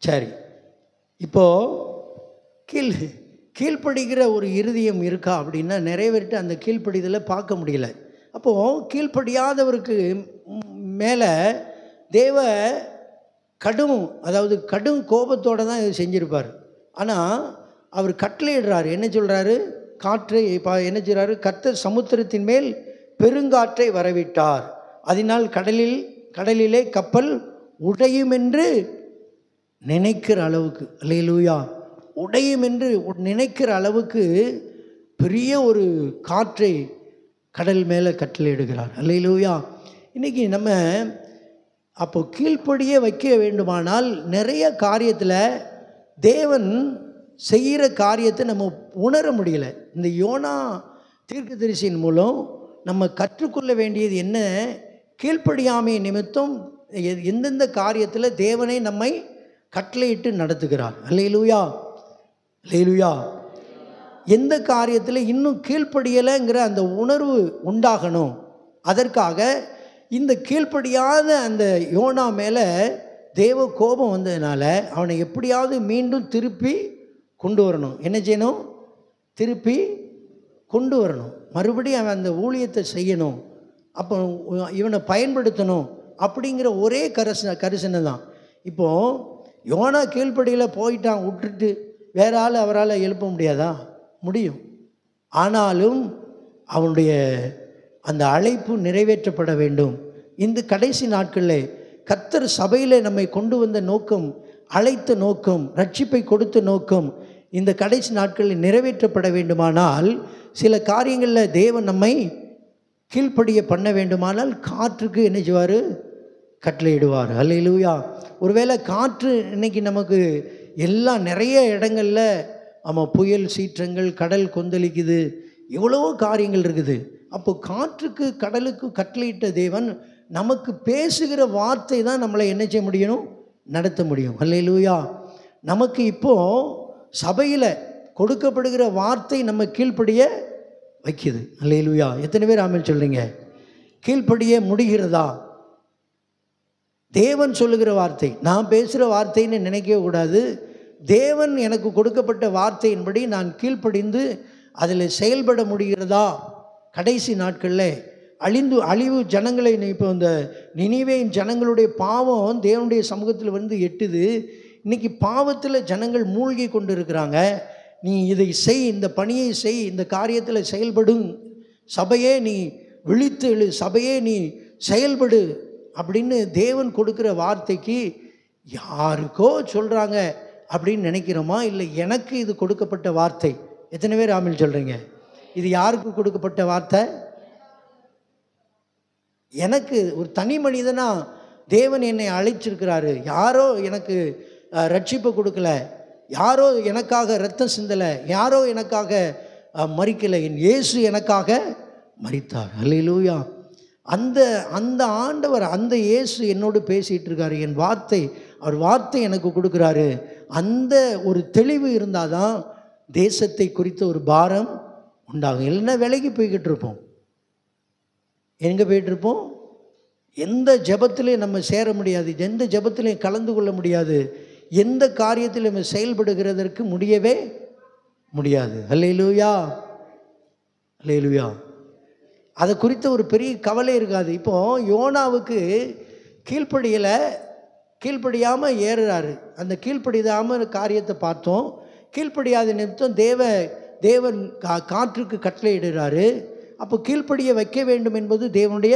சரி, இப்போது கீழ்ப்படுகிற ஒரு இருதயம் இருக்கா அப்படின்னா நிறைய பேர்கிட்ட அந்த கீழ்ப்படிதலை பார்க்க முடியல. அப்போது கீழ்ப்படியாதவருக்கு மேலே தேவ கடும் கோபத்தோடு தான் இது செஞ்சுருப்பார். ஆனால் அவர் கட்டளையிடுறாரு. என்ன சொல்கிறாரு? காற்றை என்ன செய்கிறாரு? கர்த்தர் சமுத்திரத்தின் மேல் பெருங்காற்றை வரவிட்டார், அதனால் கடலிலே கப்பல் உடையும் என்று நினைக்கிற அளவுக்கு. அல்லேலூயா. உடையும் என்று நினைக்கிற அளவுக்கு பெரிய ஒரு காற்றை கடல் மேலே கட்டளையிடுகிறார். அல்லேலூயா. இன்றைக்கி நம்ம அப்போ கீழ்ப்படியே வைக்க வேண்டுமானால் நிறைய காரியத்தில் தேவன் செய்கிற காரியத்தை நம்ம உணர முடியல. இந்த யோனா தீர்க்கதரிசியின் மூலம் நம்ம கற்றுக்கொள்ள வேண்டியது என்ன? கீழ்ப்படியாமை நிமித்தம் எந்தெந்த காரியத்தில் தேவனை நம்மை கட்டளையிட்டு நடத்துகிறார். அல்லேலூயா. அல்லேலூயா. எந்த காரியத்தில் இன்னும் கீழ்ப்படியலைங்கிற அந்த உணர்வு உண்டாகணும். அதற்காக இந்த கீழ்ப்படியாத அந்த யோனா மேலே தேவ கோபம் வந்ததுனால அவனை எப்படியாவது மீண்டும் திருப்பி கொண்டு வரணும். என்ன செய்யணும்? திருப்பி கொண்டு வரணும். மறுபடியும் அவன் அந்த ஊழியத்தை செய்யணும். அப்போ இவனை பயன்படுத்தணும் அப்படிங்கிற ஒரே கரிசனை தான். இப்போது யோனா கீழ்ப்படியில் போயிட்டான், விட்டுட்டு வேற ஆள் அவரால் எழுப்ப முடியாதா? முடியும். ஆனாலும் அவனுடைய அந்த அழைப்பு நிறைவேற்றப்பட வேண்டும். இந்த கடைசி நாட்களில் கர்த்தர் சபையில் நம்மை கொண்டு வந்த நோக்கம், அழைத்த நோக்கம், ரட்சிப்பை கொடுத்த நோக்கம் இந்த கடைசி நாட்களில் நிறைவேற்றப்பட வேண்டுமானால் சில காரியங்களில் தேவன் நம்மை கீழ்ப்படிய பண்ண வேண்டுமானால் காற்றுக்கு என்ன செய்வார்? கட்டளையிடுவார். அல்லேலூயா. ஒருவேளை காற்று இன்னைக்கு நமக்கு எல்லாம் நிறைய இடங்களில் புயல் சீற்றங்கள், கடல் கொந்தளிக்குது, எவ்வளவோ காரியங்கள் இருக்குது. அப்போ காற்றுக்கு கடலுக்கு கட்டளையிட்ட தேவன் நமக்கு பேசுகிற வார்த்தை தான் நம்மளை என்ன செய்ய முடியணும்? நடத்த முடியும். அல்லேலூயா. நமக்கு இப்போது சபையில் கொடுக்கப்படுகிற வார்த்தை நம்ம கீழ்ப்படிய வைக்குது. அல்லேலூயா. எத்தனை பேர் ஆமென் சொல்கிறீங்க? கீழ்ப்படிய முடிகிறதா? தேவன் சொல்லுகிற வார்த்தை, நான் பேசுகிற வார்த்தைன்னு நினைக்கவே கூடாது. தேவன் எனக்கு கொடுக்கப்பட்ட வார்த்தையின்படி நான் கீழ்ப்படிந்து அதில் செயல்பட முடிகிறதா? கடைசி நாட்களில் அழிவு ஜனங்களை, இப்போ இந்த நினிவேயின் ஜனங்களுடைய பாவம் தேவனுடைய சமூகத்தில் வந்து எட்டுது. இன்றைக்கி பாவத்தில் ஜனங்கள் மூழ்கி கொண்டு இருக்கிறாங்க. நீ இதை செய், இந்த பணியை செய், இந்த காரியத்தில் செயல்படும், சபையே நீ விழித்து எழு, சபையே நீ செயல்படு அப்படின்னு தேவன் கொடுக்குற வார்த்தைக்கு யாருக்கோ சொல்கிறாங்க அப்படின்னு நினைக்கிறோமா? இல்லை எனக்கு இது கொடுக்கப்பட்ட வார்த்தை. எத்தனை பேர் ஆமென் சொல்கிறீங்க? இது யாருக்கு கொடுக்கப்பட்ட வார்த்தை? எனக்கு ஒரு தனி மனிதனாக தேவன் என்னை அழைச்சிருக்கிறாரு. யாரோ எனக்கு ரட்சிப்பு கொடுக்கல, யாரோ எனக்காக இரத்தம் சிந்தலை, யாரோ எனக்காக மரிக்கலை, என் இயேசு எனக்காக மரித்தார். அல்லேலூயா. அந்த அந்த ஆண்டவர், அந்த இயேசு என்னோடு பேசிகிட்டு இருக்காரு. என் வார்த்தை, அவர் வார்த்தை எனக்கு கொடுக்குறாரு. அந்த ஒரு தெளிவு இருந்தால் தான் தேசத்தை குறித்த ஒரு பாரம் உண்டாகும். இல்லைன்னா விலைக்கு போய்கிட்டு இருப்போம். எங்கே போய்கிட்ருப்போம்? எந்த ஜெபத்திலையும் நம்ம சேர முடியாது, எந்த ஜெபத்திலையும் கலந்து கொள்ள முடியாது, எந்த காரியத்தில் நம்ம செயல்படுகிறதற்கு முடியவே முடியாது. அல்லேலூயா. அல்லேலூயா. அதை குறித்த ஒரு பெரிய கவலை இருக்காது. இப்போது யோனாவுக்கு கீழ்ப்படியாமல் ஏறுறாரு. அந்த கீழ்ப்படியாமல் காரியத்தை பார்த்தோம். கீழ்ப்படியாத நிமித்தம் தேவன் காற்றுக்கு கட்டளையிடுறாரு. அப்போ கீழ்ப்படிய வைக்க வேண்டும் என்பது தேவனுடைய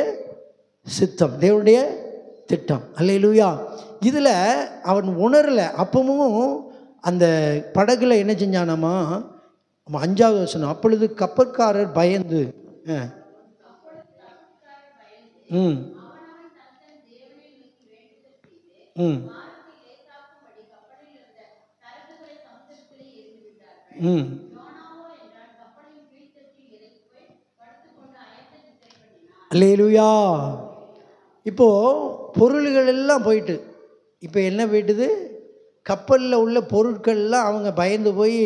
சித்தம், தேவனுடைய திட்டம். அல்லேலூயா. இதில் அவன் உணரலை. அப்பவும் அந்த படகுல என்ன செஞ்சானாமா? 5வது வசனம், அப்பொழுது கப்பற்காரர் பயந்து அல்லேலூயா. இப்போது பொருள்கள் எல்லாம் போயிட்டு, இப்போ என்ன போயிட்டுது? கப்பலில் உள்ள பொருட்கள்லாம் அவங்க பயந்து போய்,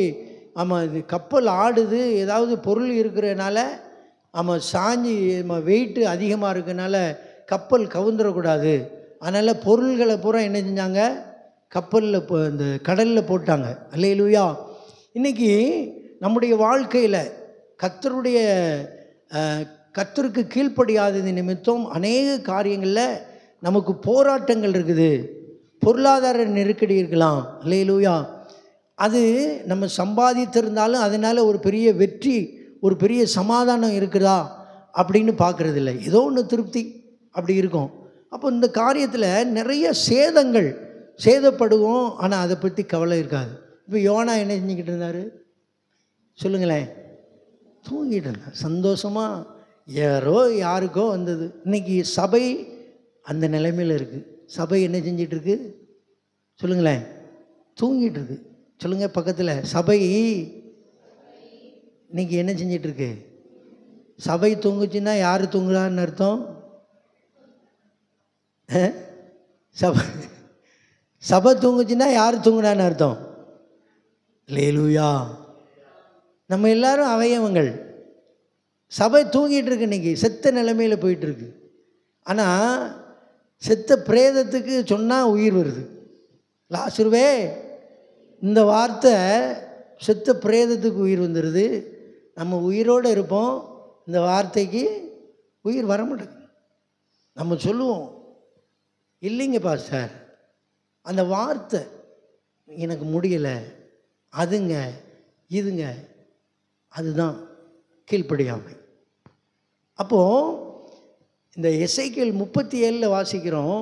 ஆமாம் இது கப்பல் ஆடுது, ஏதாவது பொருள் இருக்கிறனால, ஆமாம் சாஞ்சி வெயிட்டு அதிகமாக இருக்கிறனால கப்பல் கவுந்துடக்கூடாது, அதனால் பொருள்களை பூரா என்ன செஞ்சாங்க? கப்பலில் இந்த கடலில் போட்டாங்க. அல்லேலூயா. இன்றைக்கி நம்முடைய வாழ்க்கையில் கர்த்தருக்கு கீழ்ப்படியாதது நிமித்தம் அநேக காரியங்களில் நமக்கு போராட்டங்கள் இருக்குது. பொருளாதார நெருக்கடி இருக்கலாம். அல்லேலூயா. அது நம்ம சம்பாதித்திருந்தாலும் அதனால் ஒரு பெரிய வெற்றி, ஒரு பெரிய சமாதானம் இருக்குதா அப்படின்னு பார்க்குறதில்ல. ஏதோ ஒன்று திருப்தி அப்படி இருக்கும். அப்போ இந்த காரியத்தில் நிறைய சேதப்படுவோம், ஆனால் அதை பற்றி கவலை இருக்காது. இப்போ யோனா என்ன செஞ்சுக்கிட்டு இருந்தார் சொல்லுங்களேன்? தூங்கிட்டு இருந்தார் சந்தோஷமாக. யாருக்கோ வந்தது. இன்றைக்கி சபை அந்த நிலைமையில் இருக்குது. சபை என்ன செஞ்சிட்ருக்கு சொல்லுங்களேன்? தூங்கிட்டு இருக்கு. சொல்லுங்கள் பக்கத்தில், சபை இன்னைக்கு என்ன செஞ்சிட்ருக்கு? சபை தூங்குச்சுன்னா யார் தூங்குறான்னு அர்த்தம்? சபை தூங்குச்சுன்னா யார் தூங்குறான்னு அர்த்தம்? அல்லேலூயா. நம்ம எல்லாரும் அவயவங்கள். சபை தூங்கிட்டு இருக்கு. இன்றைக்கி செத்த நிலைமையில் போயிட்டுருக்கு. ஆனால் செத்த பிரேதத்துக்கு சொன்னால் உயிர் வருது. லாசருவே, இந்த வார்த்தை செத்த பிரேதத்துக்கு உயிர் வந்துடுது. நம்ம உயிரோடு இருப்போம், இந்த வார்த்தைக்கு உயிர் வர மாட்டேங்குது. நம்ம சொல்லுவோம், இல்லைங்க பாஸ்டர், அந்த வார்த்தை எனக்கு முடியலை, அதுங்க இதுங்க, அதுதான் கீழ்ப்படியாமை. அப்போது இந்த எசேக்கியேல் 37 வாசிக்கிறோம்.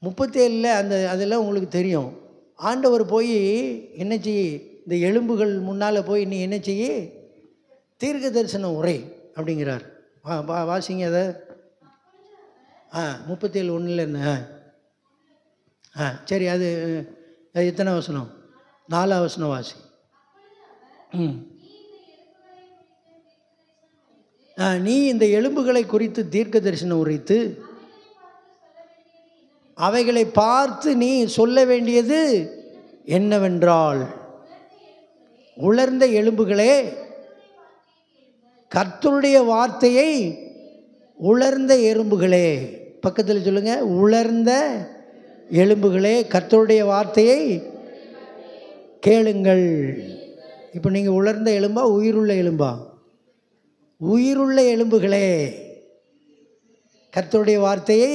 37 அதெல்லாம் உங்களுக்கு தெரியும். ஆண்டவர் போய் என்ன செய்ய, இந்த எலும்புகள் முன்னால் போய் நீ என்ன செய்ய, தீர்க்க தரிசனம் உரை அப்படிங்கிறார். வாசிங்க அதை. 37:1 என்ன? சரி, அது எத்தனை வசனம்? 4 வசனம் வாசி. நீ இந்த எலும்புகளை குறித்து தீர்க்க தரிசனம் உரைத்து அவைகளை பார்த்து நீ சொல்ல வேண்டியது என்னவென்றால், உலர்ந்த எலும்புகளே கர்த்தருடைய வார்த்தையை, உலர்ந்த எலும்புகளே, பக்கத்தில் சொல்லுங்க, உலர்ந்த எலும்புகளே கர்த்தருடைய வார்த்தையை கேளுங்கள். இப்போ நீங்கள் உலர்ந்த எலும்பா உயிருள்ள எலும்பா? உயிருள்ள எலும்புகளே கர்த்தருடைய வார்த்தையை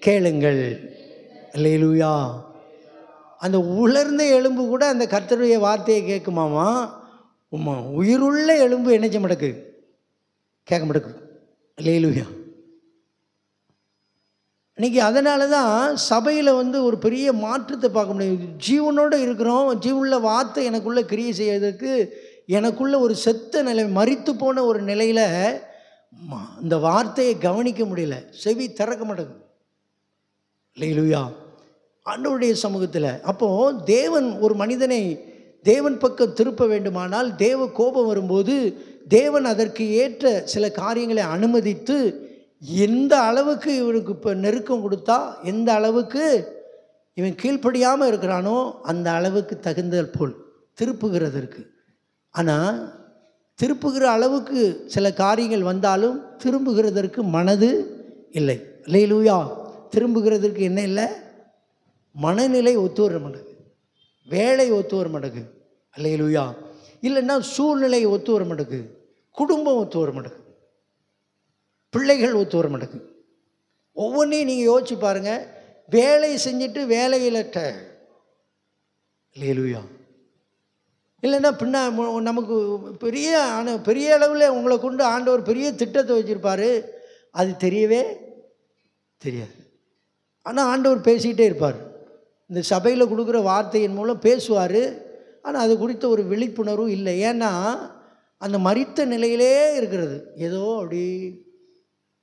கேளுங்கள். அல்லேலூயா. அந்த உலர்ந்த எலும்பு கூட அந்த கர்த்தருடைய வார்த்தையை கேட்குமாமா? உயிருள்ள எலும்பு என்ன செய்ய மாட்டேக்கு? கேட்க மாட்டேக்கு. அல்லேலூயா. இன்றைக்கி அதனால தான் சபையில் ஒரு பெரிய மாற்றத்தை பார்க்க முடியும். ஜீவனோடு இருக்கிறோம், ஜீவனுள்ள வார்த்தை எனக்குள்ளே கிரியை செய்வதற்கு எனக்குள்ள ஒரு செத்த நிலை, மரித்து போன ஒரு நிலையில் இந்த வார்த்தையை கவனிக்க முடியல, செவி திறக்க மாட்டேங்குது. அல்லேலூயா. ஆண்டவருடைய சமூகத்தில் அப்போது தேவன் ஒரு மனிதனை தேவன் பக்கம் திருப்ப வேண்டுமானால், தேவ கோபம் வரும்போது தேவன் அதற்கு ஏற்ற சில காரியங்களை அனுமதித்து, எந்த அளவுக்கு இவனுக்கு இப்போ நெருக்கம் கொடுத்தா, எந்த அளவுக்கு இவன் கீழ்ப்படியாமல் இருக்கிறானோ அந்த அளவுக்கு தகுந்த போல் திருப்புகிறதற்கு. ஆனால் திருப்புகிற அளவுக்கு சில காரியங்கள் வந்தாலும் திரும்புகிறதற்கு மனது இல்லை. அல்லேலூயா. திரும்புகிறதற்கு என்ன இல்லை? மனநிலை ஒத்து வர மாட்டேங்குது, வேலை ஒத்து வர மாட்டேங்குது. அல்லேலூயா. இல்லைன்னா சூழ்நிலை ஒத்து வர மாட்டேங்குது, குடும்பம் ஒத்து வர மாட்டேங்குது, பிள்ளைகள் ஒத்து வர மாட்டேங்குது. ஒவ்வொன்றையும் நீங்கள் யோசிச்சு பாருங்கள். வேலை செஞ்சுட்டு வேலையிலட்ட. அல்லேலூயா. இல்லைன்னா நமக்கு பெரிய அளவில் உங்களை கொண்டு ஆண்டவர் பெரிய திட்டத்தை வச்சுருப்பார், அது தெரியவே தெரியாது. ஆனால் ஆண்டவர் பேசிக்கிட்டே இருப்பார். இந்த சபையில் கொடுக்குற வார்த்தையின் மூலம் பேசுவார். ஆனால் அது குறித்த ஒரு விழிப்புணர்வு இல்லை. ஏன்னா அந்த மரித்த நிலையிலே இருக்கிறது, ஏதோ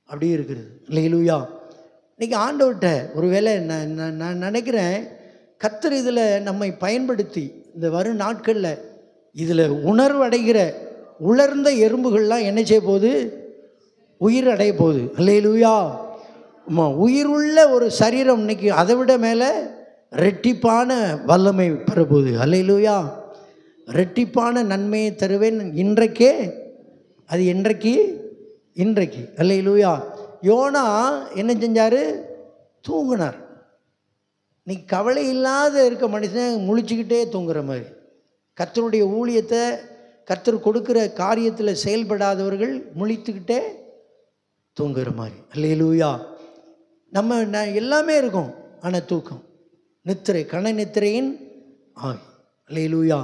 அப்படி இருக்கிறது. அல்லேலூயா. இன்றைக்கி ஆண்டவர்கிட்ட ஒருவேளை நான் நினைக்கிறேன், கர்த்தர் இதில் நம்மை பயன்படுத்தி இந்த வரும் நாட்களில் இதில் உணர்வு அடைகிற உலர்ந்த எறும்புகள்லாம் என்ன செய்ய போகுது? உயிர் அடைய போகுது. அல்லேலூயா. உயிருள்ள ஒரு சரீரம் இன்னைக்கு அதை விட மேலே ரெட்டிப்பான வல்லமை பெறப்போகுது. அல்லேலூயா. ரெட்டிப்பான நன்மையை தருவேன் இன்றைக்கே. அது இன்றைக்கு. அல்லேலூயா. யோனா என்ன செஞ்சார்? தூங்கினார். நீ கவலை இல்லாத இருக்க மனுஷன் முழிச்சுக்கிட்டே தூங்குற மாதிரி. கர்த்தருடைய ஊழியத்தை, கர்த்தர் கொடுக்குற காரியத்தில் செயல்படாதவர்கள் முழித்துக்கிட்டே தூங்குற மாதிரி. அல்லேலூயா. நம்ம எல்லாமே இருக்கும், ஆனால் தூக்கம், நித்திரை, கண நித்திரையின் ஆவி. அல்லேலூயா.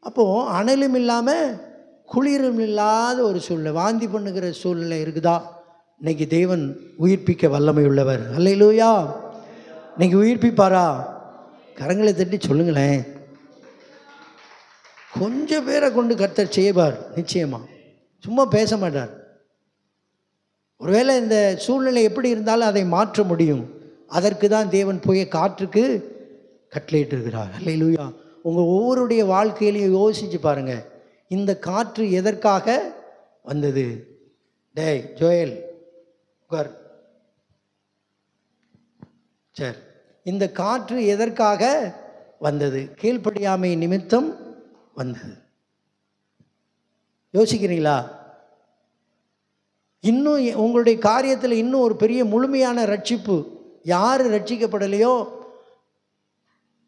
அப்போது அனலும் இல்லாமல் குளிரும் இல்லாத ஒரு சூழ்நிலை, வாந்தி பண்ணுகிற சூழ்நிலை இருக்குதா? இன்னைக்கு தேவன் உயிர்ப்பிக்க வல்லமை உள்ளவர். அல்லேலூயா. இன்னைக்கு உயிர்ப்பிப்பாரா? கரங்களை தட்டி சொல்லுங்களேன். கொஞ்சம் பேரை கொண்டு கர்த்தர் செய்வார் நிச்சயமாக, சும்மா பேச மாட்டார். ஒருவேளை இந்த சூழ்நிலை எப்படி இருந்தாலும் அதை மாற்ற முடியும். அதற்கு தான் தேவன் போய் காற்றுக்கு கட்டளையிட்டிருக்கிறார். அல்லேலூயா. உங்கள் ஒவ்வொருடைய வாழ்க்கையிலையும் யோசித்து பாருங்கள், இந்த காற்று எதற்காக வந்தது? டேய் ஜோயல் உட்கார். சரி, இந்த காற்று எதற்காக வந்தது? கீழ்ப்படியாமை நிமித்தம் வந்தது. யோசிக்கிறீங்களா? இன்னும் உங்களுடைய காரியத்தில் இன்னும் ஒரு பெரிய முழுமையான ரட்சிப்பு, யார் ரட்சிக்கப்படலையோ,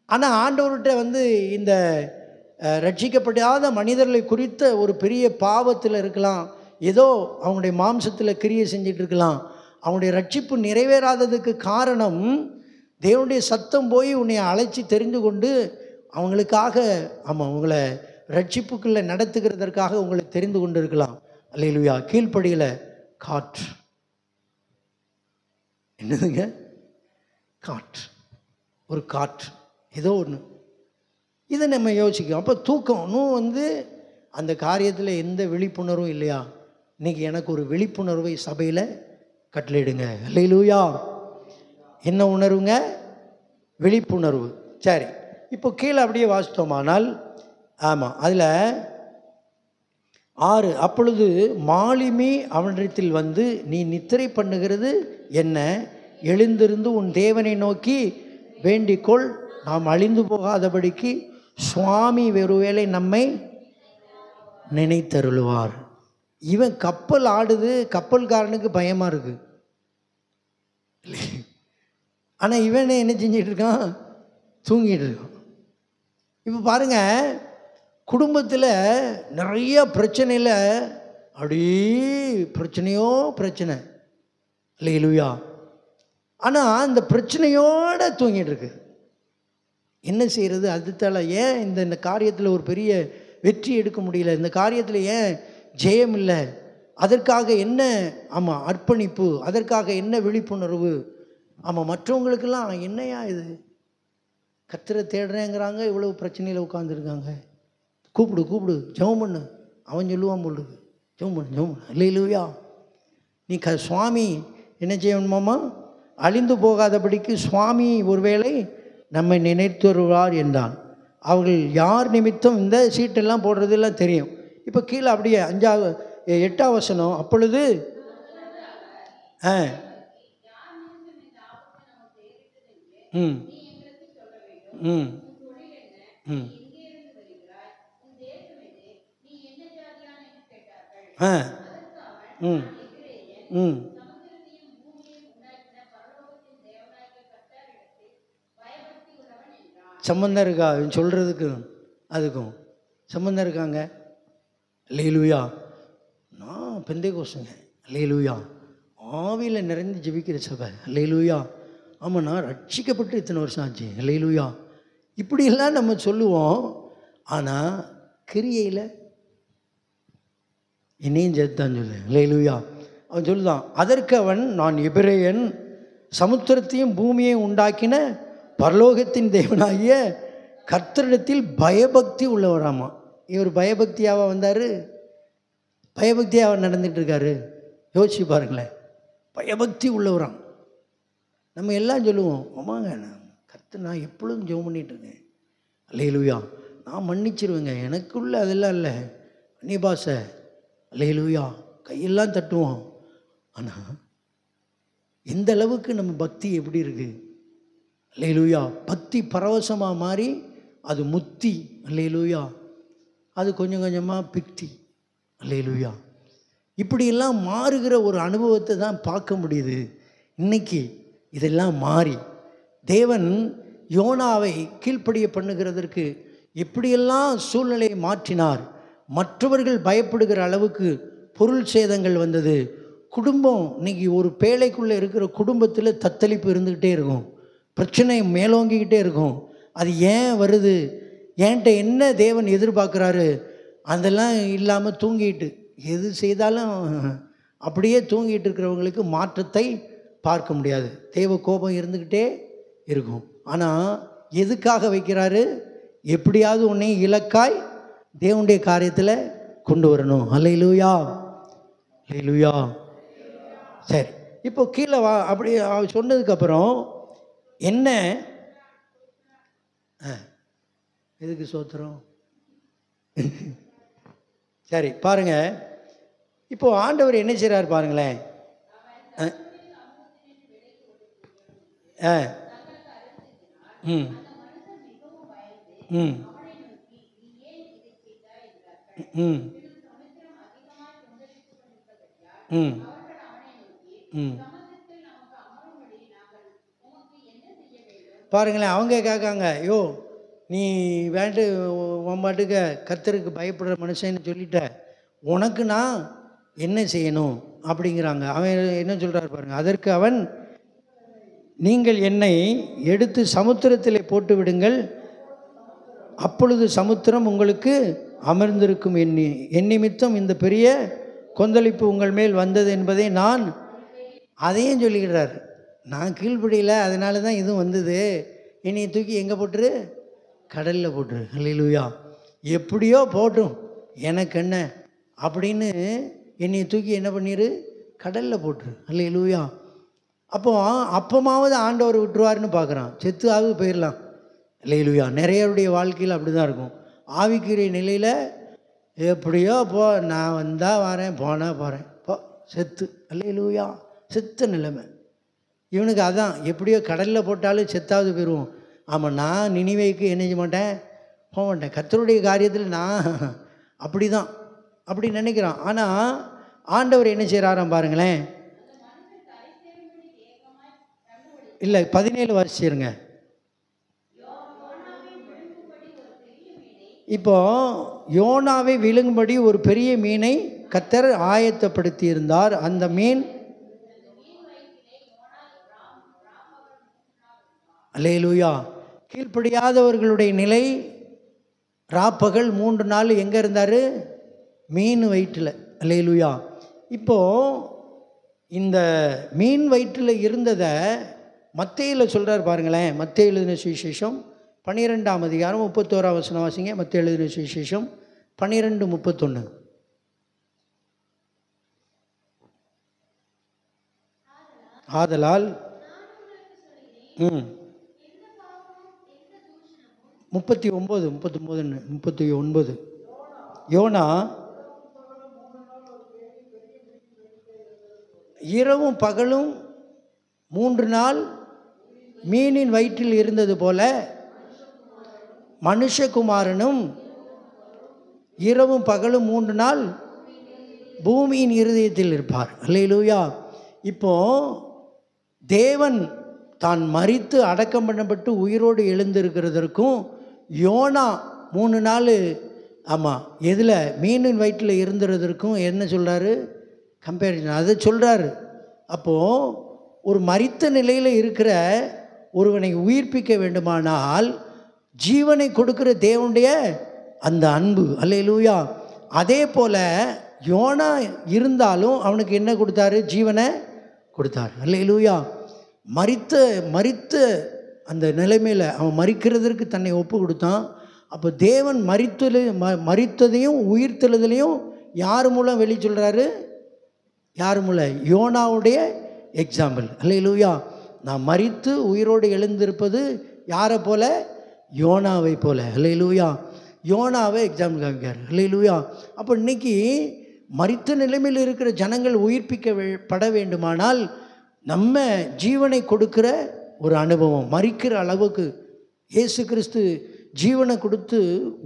ஆனால் ஆண்டவர்கிட்ட இந்த ரட்சிக்கப்படாத மனிதர்களை குறித்த ஒரு பெரிய பாவத்தில் இருக்கலாம், ஏதோ அவங்களுடைய மாம்சத்தில் கிரியை செஞ்சிட்டு இருக்கலாம். அவங்களுடைய ரட்சிப்பு நிறைவேறாததுக்கு காரணம் தேவனுடைய சத்தம் போய் உன்னை அழைச்சி தெரிந்து கொண்டு அவங்களுக்காக, ஆமாம், உங்களை ரட்சிப்புக்குள்ளே நடத்துகிறதற்காக உங்களை தெரிந்து கொண்டு இருக்கலாம். அல்லேலூயா. கீழ்ப்படியில் காற்று என்னதுங்க? காற்று, ஒரு காற்று, ஏதோ ஒன்று. இதை நம்ம யோசிக்கும். அப்போ தூக்கம் இன்னும் அந்த காரியத்தில் எந்த விழிப்புணர்வும் இல்லையா? இன்றைக்கி எனக்கு ஒரு விழிப்புணர்வை சபையில் கட்டளையிடுங்க. அல்லேலூயா. என்ன உணர்வுங்க? விழிப்புணர்வு. சரி, இப்போ கீழே அப்படியே வாசித்தோமானால், ஆமாம், அதில் 6, அப்பொழுது மாலுமி அவனிடத்தில் வந்து, நீ நித்திரை பண்ணுகிறது என்ன? எழுந்திருந்து உன் தேவனை நோக்கி வேண்டிக்கொள், நாம் அழிந்து போகாதபடிக்கு சுவாமி ஒருவேளை நம்மை நினைத்தருளுவார். இவன் கப்பல் ஆடுது, கப்பல்காரனுக்கு பயமாக இருக்கு. ஆனால் இவனே என்ன செஞ்சிட்டு இருக்கான்? தூங்கிட்டு இருக்கான். இப்போ பாருங்க, குடும்பத்தில் நிறைய பிரச்சனையில் அப்படியே பிரச்சனையோ பிரச்சனை. அல்லேலூயா. ஆனால் அந்த பிரச்சனையோடு தூங்கிட்டு இருக்கு. என்ன செய்கிறது? அதுதால ஏன் இந்த காரியத்தில் ஒரு பெரிய வெற்றி எடுக்க முடியல? இந்த காரியத்தில் ஏன் ஜெயம் இல்லை? அதற்காக என்ன ஆமாம் அர்ப்பணிப்பு, அதற்காக என்ன விழிப்புணர்வு? ஆமாம், மற்றவங்களுக்கெல்லாம் என்னையா இது, கர்த்தரை தேடுறேங்கிறாங்க, இவ்வளவு பிரச்சனையில் உட்காந்துருக்காங்க. கூப்பிடு கூப்பிடு, ஜெபம் பண்ணு. அவன் சொல்லுவான் பொழுது, ஜெபம் பண்ணு ஜெபம் பண்ணு. அல்லேலூயா. நீ சுவாமி என்ன செய்யணுமாம்மா? அழிந்து போகாதபடிக்கு சுவாமி ஒருவேளை நம்மை நினைத்து வருவார் என்றான். அவர்கள் யார் நிமித்தம் இந்த சீட்டெல்லாம் போடுறதெல்லாம் தெரியும். இப்போ கீழே அப்படியே 5, 8 வசனம். அப்பொழுது ம் ம் ம் ம் ம் சம்பந்தம் இருக்கா சொல்கிறதுக்கு? அதுக்கும் சம்பந்தம் இருக்காங்க. அல்லேலூயா. நான் பெந்தேகோஸ்துங்க. அல்லேலூயா. ஆவியில் நிறைந்து ஜெபிக்கிற சபை. அல்லேலூயா. ஆமாம், நான் ரட்சிக்கப்பட்டு இத்தனை வருஷம் ஆச்சு. அல்லேலூயா. இப்படியெல்லாம் நம்ம சொல்லுவோம். ஆனால் கிரியையில் என்னையும் சேர்த்தான் சொல்லு. அல்லேலூயா. அவன் சொல்லுதான், அதற்கு அவன், நான் எபிரேயன், சமுத்திரத்தையும் பூமியையும் உண்டாக்கின பரலோகத்தின் தேவனாகிய கர்த்தரிடத்தில் பயபக்தி உள்ளவராமா. இவர் பயபக்தியாக வந்தார், பயபக்தியாக நடந்துட்டு இருக்காரு. யோசிச்சு பாருங்களேன், பயபக்தி உள்ளவராம். நம்ம எல்லாம் சொல்லுவோம், ஆமாங்க கர்த்தர் நான் எப்பொழுதும் ஜெபம் பண்ணிகிட்ருக்கேன். அல்லேலூயா. நான் மன்னிச்சிருவேங்க, எனக்குள்ள அதெல்லாம் இல்லை, நீ பாச. அல்லேலூயா. கையெல்லாம் தட்டுவோம். ஆனால் எந்த அளவுக்கு நம்ம பக்தி எப்படி இருக்குது? அல்லேலூயா. பக்தி பரவசமாக மாறி அது முத்தி. அல்லேலூயா. அது கொஞ்சம் கொஞ்சமாக பிக்தி. அல்லேலூயா. இப்படியெல்லாம் மாறுகிற ஒரு அனுபவத்தை தான் பார்க்க முடியுது. இன்னைக்கு இதெல்லாம் மாறி தேவன் யோனாவை கீழ்ப்படிய பண்ணுகிறதற்கு எப்படியெல்லாம் சூழ்நிலையை மாற்றினார். மற்றவர்கள் பயப்படுகிற அளவுக்கு பொருள் சேதங்கள் வந்தது. குடும்பம் இன்னைக்கு ஒரு பேழைக்குள்ளே இருக்கிற குடும்பத்தில் தத்தளிப்பு இருந்துக்கிட்டே இருக்கும், பிரச்சனை மேலோங்கிக்கிட்டே இருக்கும். அது ஏன் வருது? என்கிட்ட என்ன தேவன் எதிர்பார்க்குறாரு? அதெல்லாம் இல்லாமல் தூங்கிட்டு எது செய்தாலும் அப்படியே தூங்கிட்டு இருக்கிறவங்களுக்கு மாற்றத்தை பார்க்க முடியாது. தேவ கோபம் இருந்துக்கிட்டே இருக்கும். ஆனால் எதுக்காக வைக்கிறாரு? எப்படியாவது உன்னை இலக்காய் தேவனுடைய காரியத்தில் கொண்டு வரணும். அல்லேலூயா. அல்லேலூயா. சரி, இப்போ கீழே வா. அப்படி சொன்னதுக்கப்புறம் என்ன? எதுக்கு சோத்திரம்? சரி பாருங்க, இப்போ ஆண்டவர் என்ன செய்கிறார் பாருங்களேன். ம் ம் ம் ம் ம் பாருங்களேன், அவங்க கேட்காங்க, ஐயோ நீ வேண்டு உன் பாட்டுக்க கர்த்தருக்கு பயப்படுற மனுஷன்னு சொல்லிட்ட, உனக்கு நான் என்ன செய்யணும் அப்படிங்கிறாங்க. அவன் என்ன சொல்கிறார் பாருங்கள். அதற்கு அவன், நீங்கள் என்னை எடுத்து சமுத்திரத்தில் போட்டு விடுங்கள், அப்பொழுது சமுத்திரம் உங்களுக்கு அமர்ந்திருக்கும். என் நிமித்தம் இந்த பெரிய கொந்தளிப்பு உங்கள் மேல் வந்தது என்பதை நான், அதையும் சொல்லிக்கிறார். நான் கீழ்ப்படியில், அதனால தான் இதுவும் வந்தது. என்னை தூக்கி எங்கே போட்டுரு? கடலில் போட்டுரு. அல்லேலூயா. எப்படியோ போட்டும், எனக்கு என்ன அப்படின்னு என்னை தூக்கி என்ன பண்ணிடு? கடலில் போட்டுரு. அல்லேலூயா. அப்போ அப்பமாவது ஆண்டவர் விட்டுருவாருன்னு பார்க்குறான், செத்தாவது போயிடலாம். அல்லேலூயா. நிறையருடைய வாழ்க்கையில் அப்படி தான் இருக்கும். ஆவிக்குரிய நிலையில் எப்படியோ போ, நான் வந்தால் வரேன், போனால் போகிறேன், போ செத்து. அல்லேலூயா. செத்த நிலைமை இவனுக்கு. அதான் எப்படியோ கடலில் போட்டாலும் செத்தாவது போயிடுவோம். ஆமாம், நான் நினிவேக்கு என்ன செய்ய மாட்டேன், போக மாட்டேன். கர்த்தருடைய காரியத்தில் நான் அப்படி தான் அப்படி நினைக்கிறான். ஆனால் ஆண்டவர் என்ன செய்கிறாராம் பாருங்களேன். இல்லை 17 வாசிச்சிருங்க. இப்போ யோனாவை விழுங்கும்படி ஒரு பெரிய மீனை கர்த்தர் ஆயத்தப்படுத்தி இருந்தார். அந்த மீன் அல்லேலூயா. கீழ்ப்படியாதவர்களுடைய நிலை ராப்பகல் 3 நாள் எங்கே இருந்தார், மீன் வயிற்றில். அல்லேலூயா. இப்போது இந்த மீன் வயிற்றில் இருந்ததை மத்தேயில் சொல்கிறார் பாருங்களேன். மத்தேயு எழுதின சுவிசேஷம் 12ஆம் அதிகாரம் 31ஆம் வசனம் வாசிங்க. மத்தேயு எழுதின சுவிசேஷம் 12:31. ஆதலால் 39 யோனா இரவும் பகலும் 3 நாள் மீனின் வயிற்றில் இருந்தது போல மனுஷகுமாரனும் இரவும் பகலும் 3 நாள் பூமியின் இருதயத்தில் இருப்பார். அல்லேலூயா. இப்போ தேவன் தான் மரித்து அடக்கம் பண்ணப்பட்டு உயிரோடு எழுந்திருக்கிறதற்கும் யோனா 3 நாள் ஆமாம் எதில் மீனின் வயிற்றில் இருந்துறதற்கும் என்ன சொல்கிறாரு, கம்பேரிசன் அதை சொல்கிறாரு. அப்போது ஒரு மரித்த நிலையில் இருக்கிற ஒருவனை உயிர்ப்பிக்க வேண்டுமானால் ஜீவனை கொடுக்கிற தேவனுடைய அந்த அன்பு. அல்லேலூயா. அதே போல் யோனா இருந்தாலும் அவனுக்கு என்ன கொடுத்தாரு, ஜீவனை கொடுத்தார். அல்லேலூயா. மரித்த அந்த நிலைமையில் அவன் மரிக்கிறதற்கு தன்னை ஒப்பு கொடுத்தான். அப்போ தேவன் மரித்ததையும் உயிர்த்தெழுதலையும் யார் மூலம் வெளி சொல்கிறாரு, யார் மூலம், யோனாவுடைய எக்ஸாம்பிள். அல்லேலூயா. நான் மரித்து உயிரோடு எழுந்திருப்பது யாரை போல, யோனாவை போல. அல்லேலூயா. யோனாவை எக்ஸாம்பிள் காமிக்கார். அல்லேலூயா. அப்போ இன்றைக்கி மரித்த நிலைமையில் இருக்கிற ஜனங்கள் உயிர்ப்பிக்கப்பட வேண்டுமானால் நம்ம ஜீவனை கொடுக்கிற ஒரு அனுபவம், மரிக்கிற அளவுக்கு இயேசு கிறிஸ்து ஜீவனை கொடுத்து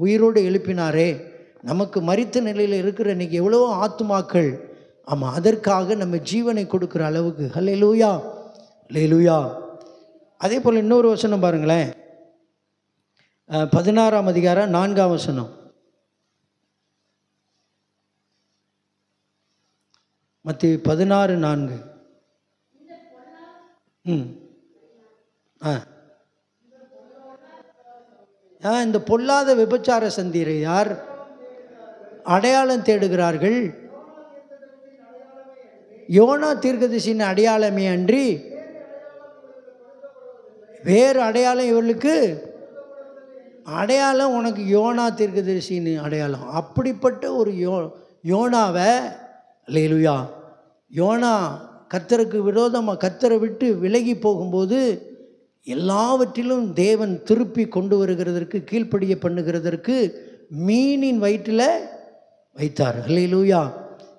உயிரோடு எழுப்பினாரே, நமக்கு மரித்த நிலையில் இருக்கிற இன்றைக்கி எவ்வளோ ஆத்துமாக்கள், ஆமாம், அதற்காக நம்ம ஜீவனை கொடுக்குற அளவுக்கு. அல்லேலூயா. அல்லேலூயா. அதே போல் இன்னொரு வசனம் பாருங்களேன். 16ஆம் அதிகாரம் 4ஆம் வசனம். மத்தேயு 16:4. இந்த பொல்லாத விபச்சார சந்தீரை யார் அடையாளம் தேடுகிறார்கள், யோனா தீர்க்கதரிசியின் அடையாளமே அன்றி வேறு அடையாளம் இவர்களுக்கு அடையாளம், உனக்கு யோனா தீர்க்கதரிசின்னு அடையாளம். அப்படிப்பட்ட ஒரு யோனாவை, அல்லேலூயா, யோனா கர்த்தருக்கு விரோதமாக கர்த்தரை விட்டு விலகி போகும்போது எல்லாவற்றிலும் தேவன் திருப்பி கொண்டு வருகிறதற்கு, கீழ்ப்படிய பண்ணுகிறதற்கு மீனின் வயிற்றில் வைத்தார். அல்லேலூயா.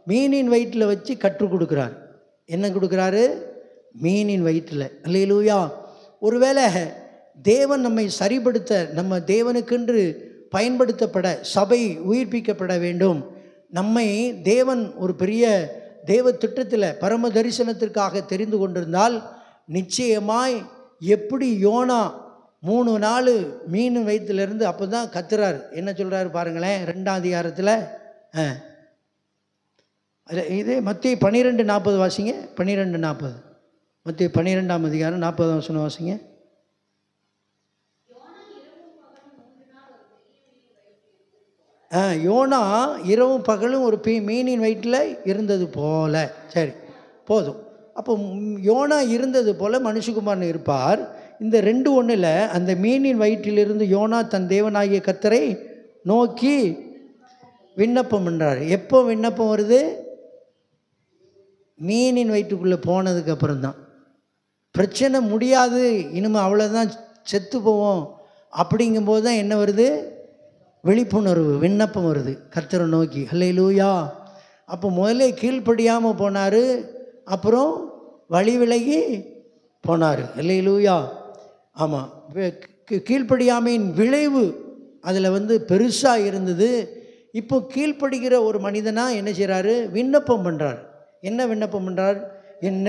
மீனின் வயிற்றில் வச்சு கற்றுக் கொடுக்குறார். என்ன கொடுக்குறாரு, மீனின் வயிற்றில். அல்லேலூயா. ஒருவேளை தேவன் நம்மை சரிப்படுத்த, நம்ம தேவனுக்கென்று பயன்படுத்தப்பட, சபை உயிர்ப்பிக்கப்பட வேண்டும், நம்மை தேவன் ஒரு பெரிய தேவ திட்டத்தில் பரம தரிசனத்திற்காக தெரிந்து கொண்டிருந்தால் நிச்சயமாய் எப்படி யோனா 3 நாள் மீன் வயிற்றிலிருந்து அப்போ தான் கத்துறார். என்ன சொல்கிறாரு பாருங்களேன், 2ஆம் அதிகாரத்தில். இதே மத்தேயு 12:40 வாசிங்க. 12:40. மத்தேயு 12ஆம் அதிகாரம் 40ஆம் வசனம் வாசிங்க. யோனா இரவும் பகலும் ஒரு மீனின் வயிற்றில் இருந்தது போல. சரி, போதும். அப்போ யோனா இருந்தது போல் மனுஷகுமாரன் இருப்பார். இந்த 2:1 அந்த மீனின் வயிற்றிலிருந்து யோனா தன் தேவனாகிய கர்த்தரை நோக்கி விண்ணப்பம் என்றார். எப்போ விண்ணப்பம் வருது, மீனின் வயிற்றுக்குள்ளே போனதுக்கப்புறம் தான் பிரச்சனை முடியாது, இனிமேல் அவ்வளோதான், செத்து போவோம் அப்படிங்கும்போது தான் என்ன வருது? விழிப்புணர்வு, விண்ணப்பம் வருது கர்த்தரை நோக்கி. அல்லேலூயா. அப்போ முதல்ல கீழ்ப்படியாமல் போனார், அப்புறம் வழி விலகி போனார். அல்லேலூயா. ஆமாம், கீழ்ப்படியாமையின் விளைவு அதில் பெருசாக இருந்தது. இப்போ கீழ்ப்படுகிற ஒரு மனிதனாக என்ன செய்கிறாரு? விண்ணப்பம் பண்ணுறார். என்ன விண்ணப்பம் பண்ணுறார்? என்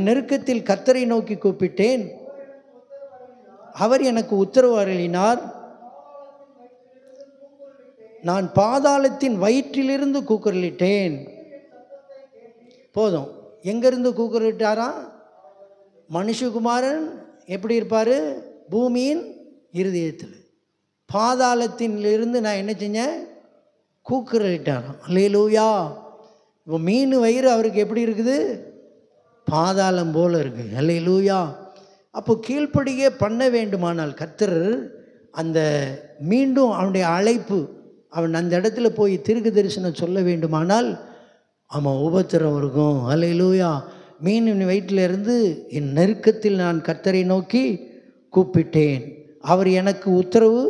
நெருக்கத்தில் கர்த்தரை நோக்கி கூப்பிட்டேன், அவர் எனக்கு உத்தரவு அருளினார், நான் பாதாளத்தின் வயிற்றிலிருந்து கூக்குரலிட்டேன். போதும். எங்கேருந்து கூக்குரலிட்டாரா? மனுஷகுமாரன் எப்படி இருப்பார்? பூமியின் இருதயத்தில். பாதாளத்திலிருந்து நான் என்ன செஞ்சேன்? கூக்குரலிட்டாராம். அல்லேலூயா. இப்போ மீன் வயிறு அவருக்கு எப்படி இருக்குது? பாதாளம் போல் இருக்குது. அல்லேலூயா. அப்போ கீழ்ப்படியே பண்ண வேண்டுமானால் கர்த்தர் அந்த மீண்டும் அவனுடைய அழைப்பு, அவன் அந்த இடத்துல போய் தீர்க்க தரிசனம் சொல்ல வேண்டுமானால் ஆமாம் உபத்திரம் இருக்கும். அல்லேலூயா. மீனின் வயிற்றிலிருந்து என் நெருக்கத்தில் நான் கர்த்தரை நோக்கி கூப்பிட்டேன், அவர் எனக்கு உத்தரவு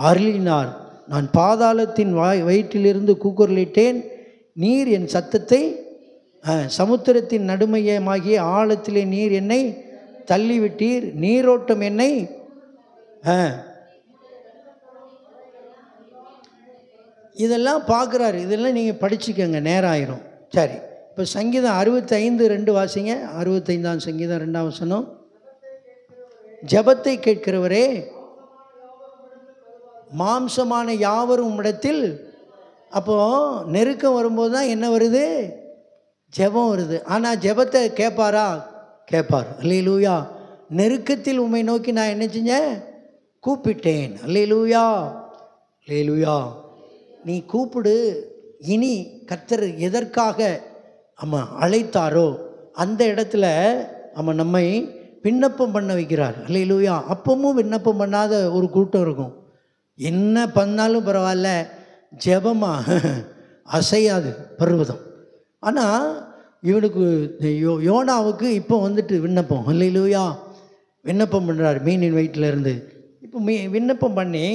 அருளினார், நான் பாதாளத்தின் வயிற்றிலிருந்து கூக்குரலிட்டேன், நீர் என் சத்தத்தை சமுத்திரத்தின் நடுமையமாகிய ஆழத்திலே நீர் என்னை தள்ளிவிட்டீர், நீரோட்டம் என்னை இதெல்லாம் பார்க்குறாரு. இதெல்லாம் நீங்கள் படிச்சுக்கோங்க, நேரம் ஆயிரும். சரி, இப்போ சங்கீதம் 65:2 வாசிங்க. 65ஆம் சங்கீதம் 2ஆம் வசனம். ஜெபத்தை கேட்கிறவரே, மாம்சமான யாவரும் உம்மிடத்தில். அப்போது நெருக்கம் வரும்போது தான் என்ன வருது? ஜெபம் வருது. ஆனால் ஜெபத்தை கேட்பாரா? கேட்பார். அல்லேலூயா. நெருக்கத்தில் உம்மை நோக்கி நான் என்ன செஞ்சேன்? கூப்பிட்டேன். அல்லேலூயா. அல்லேலூயா. நீ கூப்பிடு. இனி கர்த்தர் எதற்காக அழைத்தாரோ அந்த இடத்துல நம்மை விண்ணப்பம் பண்ண வைக்கிறார். அல்லேலூயா. அப்பவும் விண்ணப்பம் பண்ணாத ஒரு கூட்டம் இருக்கும். என்ன பண்ணாலும் பரவாயில்ல, ஜெபமாக அசையாது பர்வதம். ஆனால் இவனுக்கு யோனாவுக்கு இப்போ விண்ணப்பம். அல்லேலூயா. விண்ணப்பம் பண்ணுறார் மீனின் வயிற்றில் இருந்து. இப்போ விண்ணப்பம் பண்ணி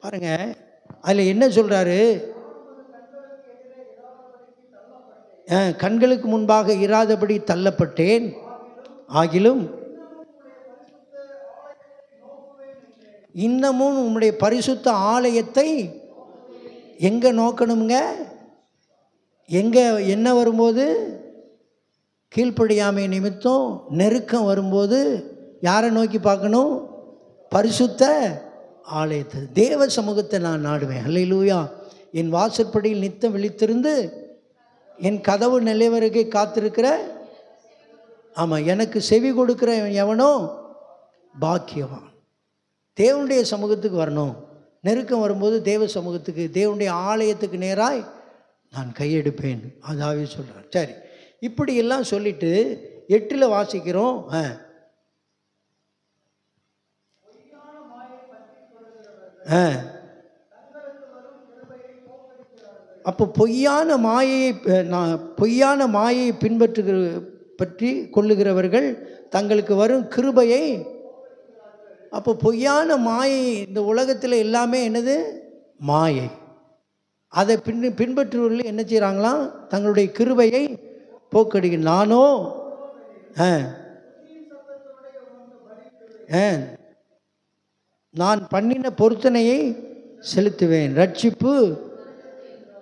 பாருங்கள், அதில் என்ன சொல்கிறாரு? கண்களுக்கு முன்பாக இராதபடி தள்ளப்பட்டேன், ஆகிலும் இன்னமும் உம்முடைய பரிசுத்த ஆலயத்தை எங்கே நோக்கணுங்க? எங்கே என்ன வரும்போது? கீழ்ப்படியாமை நிமித்தம் நெருக்கம் வரும்போது யாரை நோக்கி பார்க்கணும்? பரிசுத்த ஆலயத்தை, தேவ சமூகத்தை நான் நாடுவேன். அல்லேலூயா. என் வாசற்படியில் நித்தம் விழித்திருந்து என் கதவு நிலைவருகே காத்திருக்கிற எனக்கு செவி கொடுக்கிற எவனோ பாக்கியவான். தேவனுடைய சமூகத்துக்கு வரணும். நெருக்கம் வரும்போது தேவ சமூகத்துக்கு, தேவனுடைய ஆலயத்துக்கு நேராய் நான் கையெடுப்பேன். அதாவே சொல்கிறார். சரி, இப்படியெல்லாம் சொல்லிட்டு 8 வாசிக்கிறோம். அப்போ பொய்யான மாயை பற்றி கொள்ளுகிறவர்கள் தங்களுக்கு வரும் கிருபையை, அப்போ பொய்யான மாயை, இந்த உலகத்தில் எல்லாமே என்னது? மாயை. அதை பின்பற்றுவர்கள் என்ன செய்கிறாங்களாம்? தங்களுடைய கிருபையை போக்கடிக்க. நானோ நான் பண்ணின பொருத்தனையை செலுத்துவேன். ரட்சிப்பு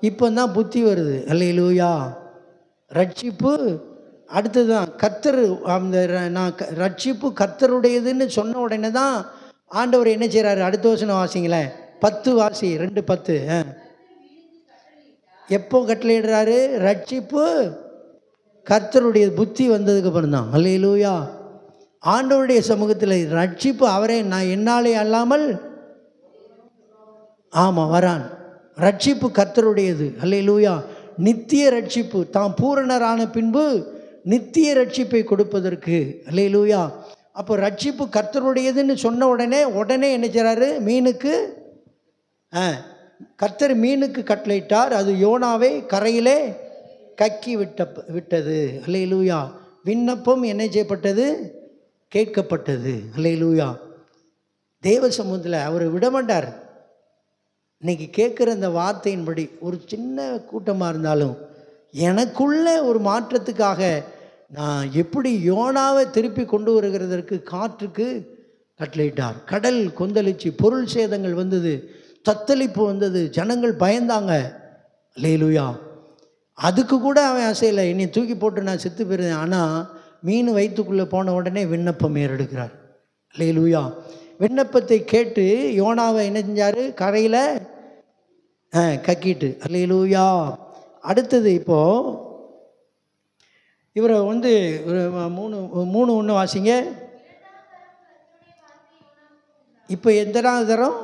இப்போ தான் புத்தி வருது. அல்லேலூயா. ரட்சிப்பு அடுத்ததுதான். கர்த்தர் நான் ரட்சிப்பு கர்த்தருடையதுன்னு சொன்ன உடனே தான் ஆண்டவர் என்ன செய்கிறாரு? அடுத்த வசனம் வாசிங்களேன். 10 வாசி. 2:10. எப்போ கட்டளையிடுறாரு? ரட்சிப்பு கர்த்தருடைய புத்தி வந்ததுக்கு அப்புறம் தான். அல்லேலூயா. ஆண்டவருடைய சமூகத்தில் ரட்சிப்பு அவரே, நான் என்னாலே அல்லாமல் வரான். ரட்சிப்பு கர்த்தருடையது. அல்லேலூயா. நித்திய ரட்சிப்பு, தாம் பூரணரான பின்பு நித்திய ரட்சிப்பை கொடுப்பதற்கு. அல்லேலூயா. அப்போ ரட்சிப்பு கர்த்தருடையதுன்னு சொன்ன உடனே என்ன செய்கிறாரு? மீனுக்கு கர்த்தர் மீனுக்கு கட்டளையிட்டார், அது யோனாவை கரையிலே கக்கி விட்டது. அல்லேலூயா. விண்ணப்பம் என்ன செய்யப்பட்டது? கேட்கப்பட்டது. அல்லேலூயா. தேவ சமூகத்தில் அவர் விடமாட்டார். இன்னைக்கு கேட்குற அந்த வார்த்தையின்படி ஒரு சின்ன கூட்டமாக இருந்தாலும் எனக்குள்ள ஒரு மாற்றத்துக்காக நான் எப்படி யோனாவை திருப்பி கொண்டு வருகிறதற்கு காற்றுக்கு கட்டளையிட்டார். கடல் கொந்தளிச்சு, பொருள் சேதங்கள் வந்தது, தத்தளிப்பு வந்தது, ஜனங்கள் பயந்தாங்க. அல்லேலூயா. அதுக்கு கூட அவன் அசையலை, என்னை தூக்கி போட்டு நான் செத்து போயிருந்தேன். ஆனால் மீன் வயிற்றுக்குள்ளே போன உடனே விண்ணப்பம் ஏறெடுக்கிறார். அல்லேலூயா. விண்ணப்பத்தை கேட்டு யோனாவை என்ன செஞ்சார்? கரையில் கக்கிட்டு. அல்லேலூயா. அடுத்தது இப்போது இவரை மூணு ஒன்று வாசிங்க. இப்போ எத்தனாவது தரம்?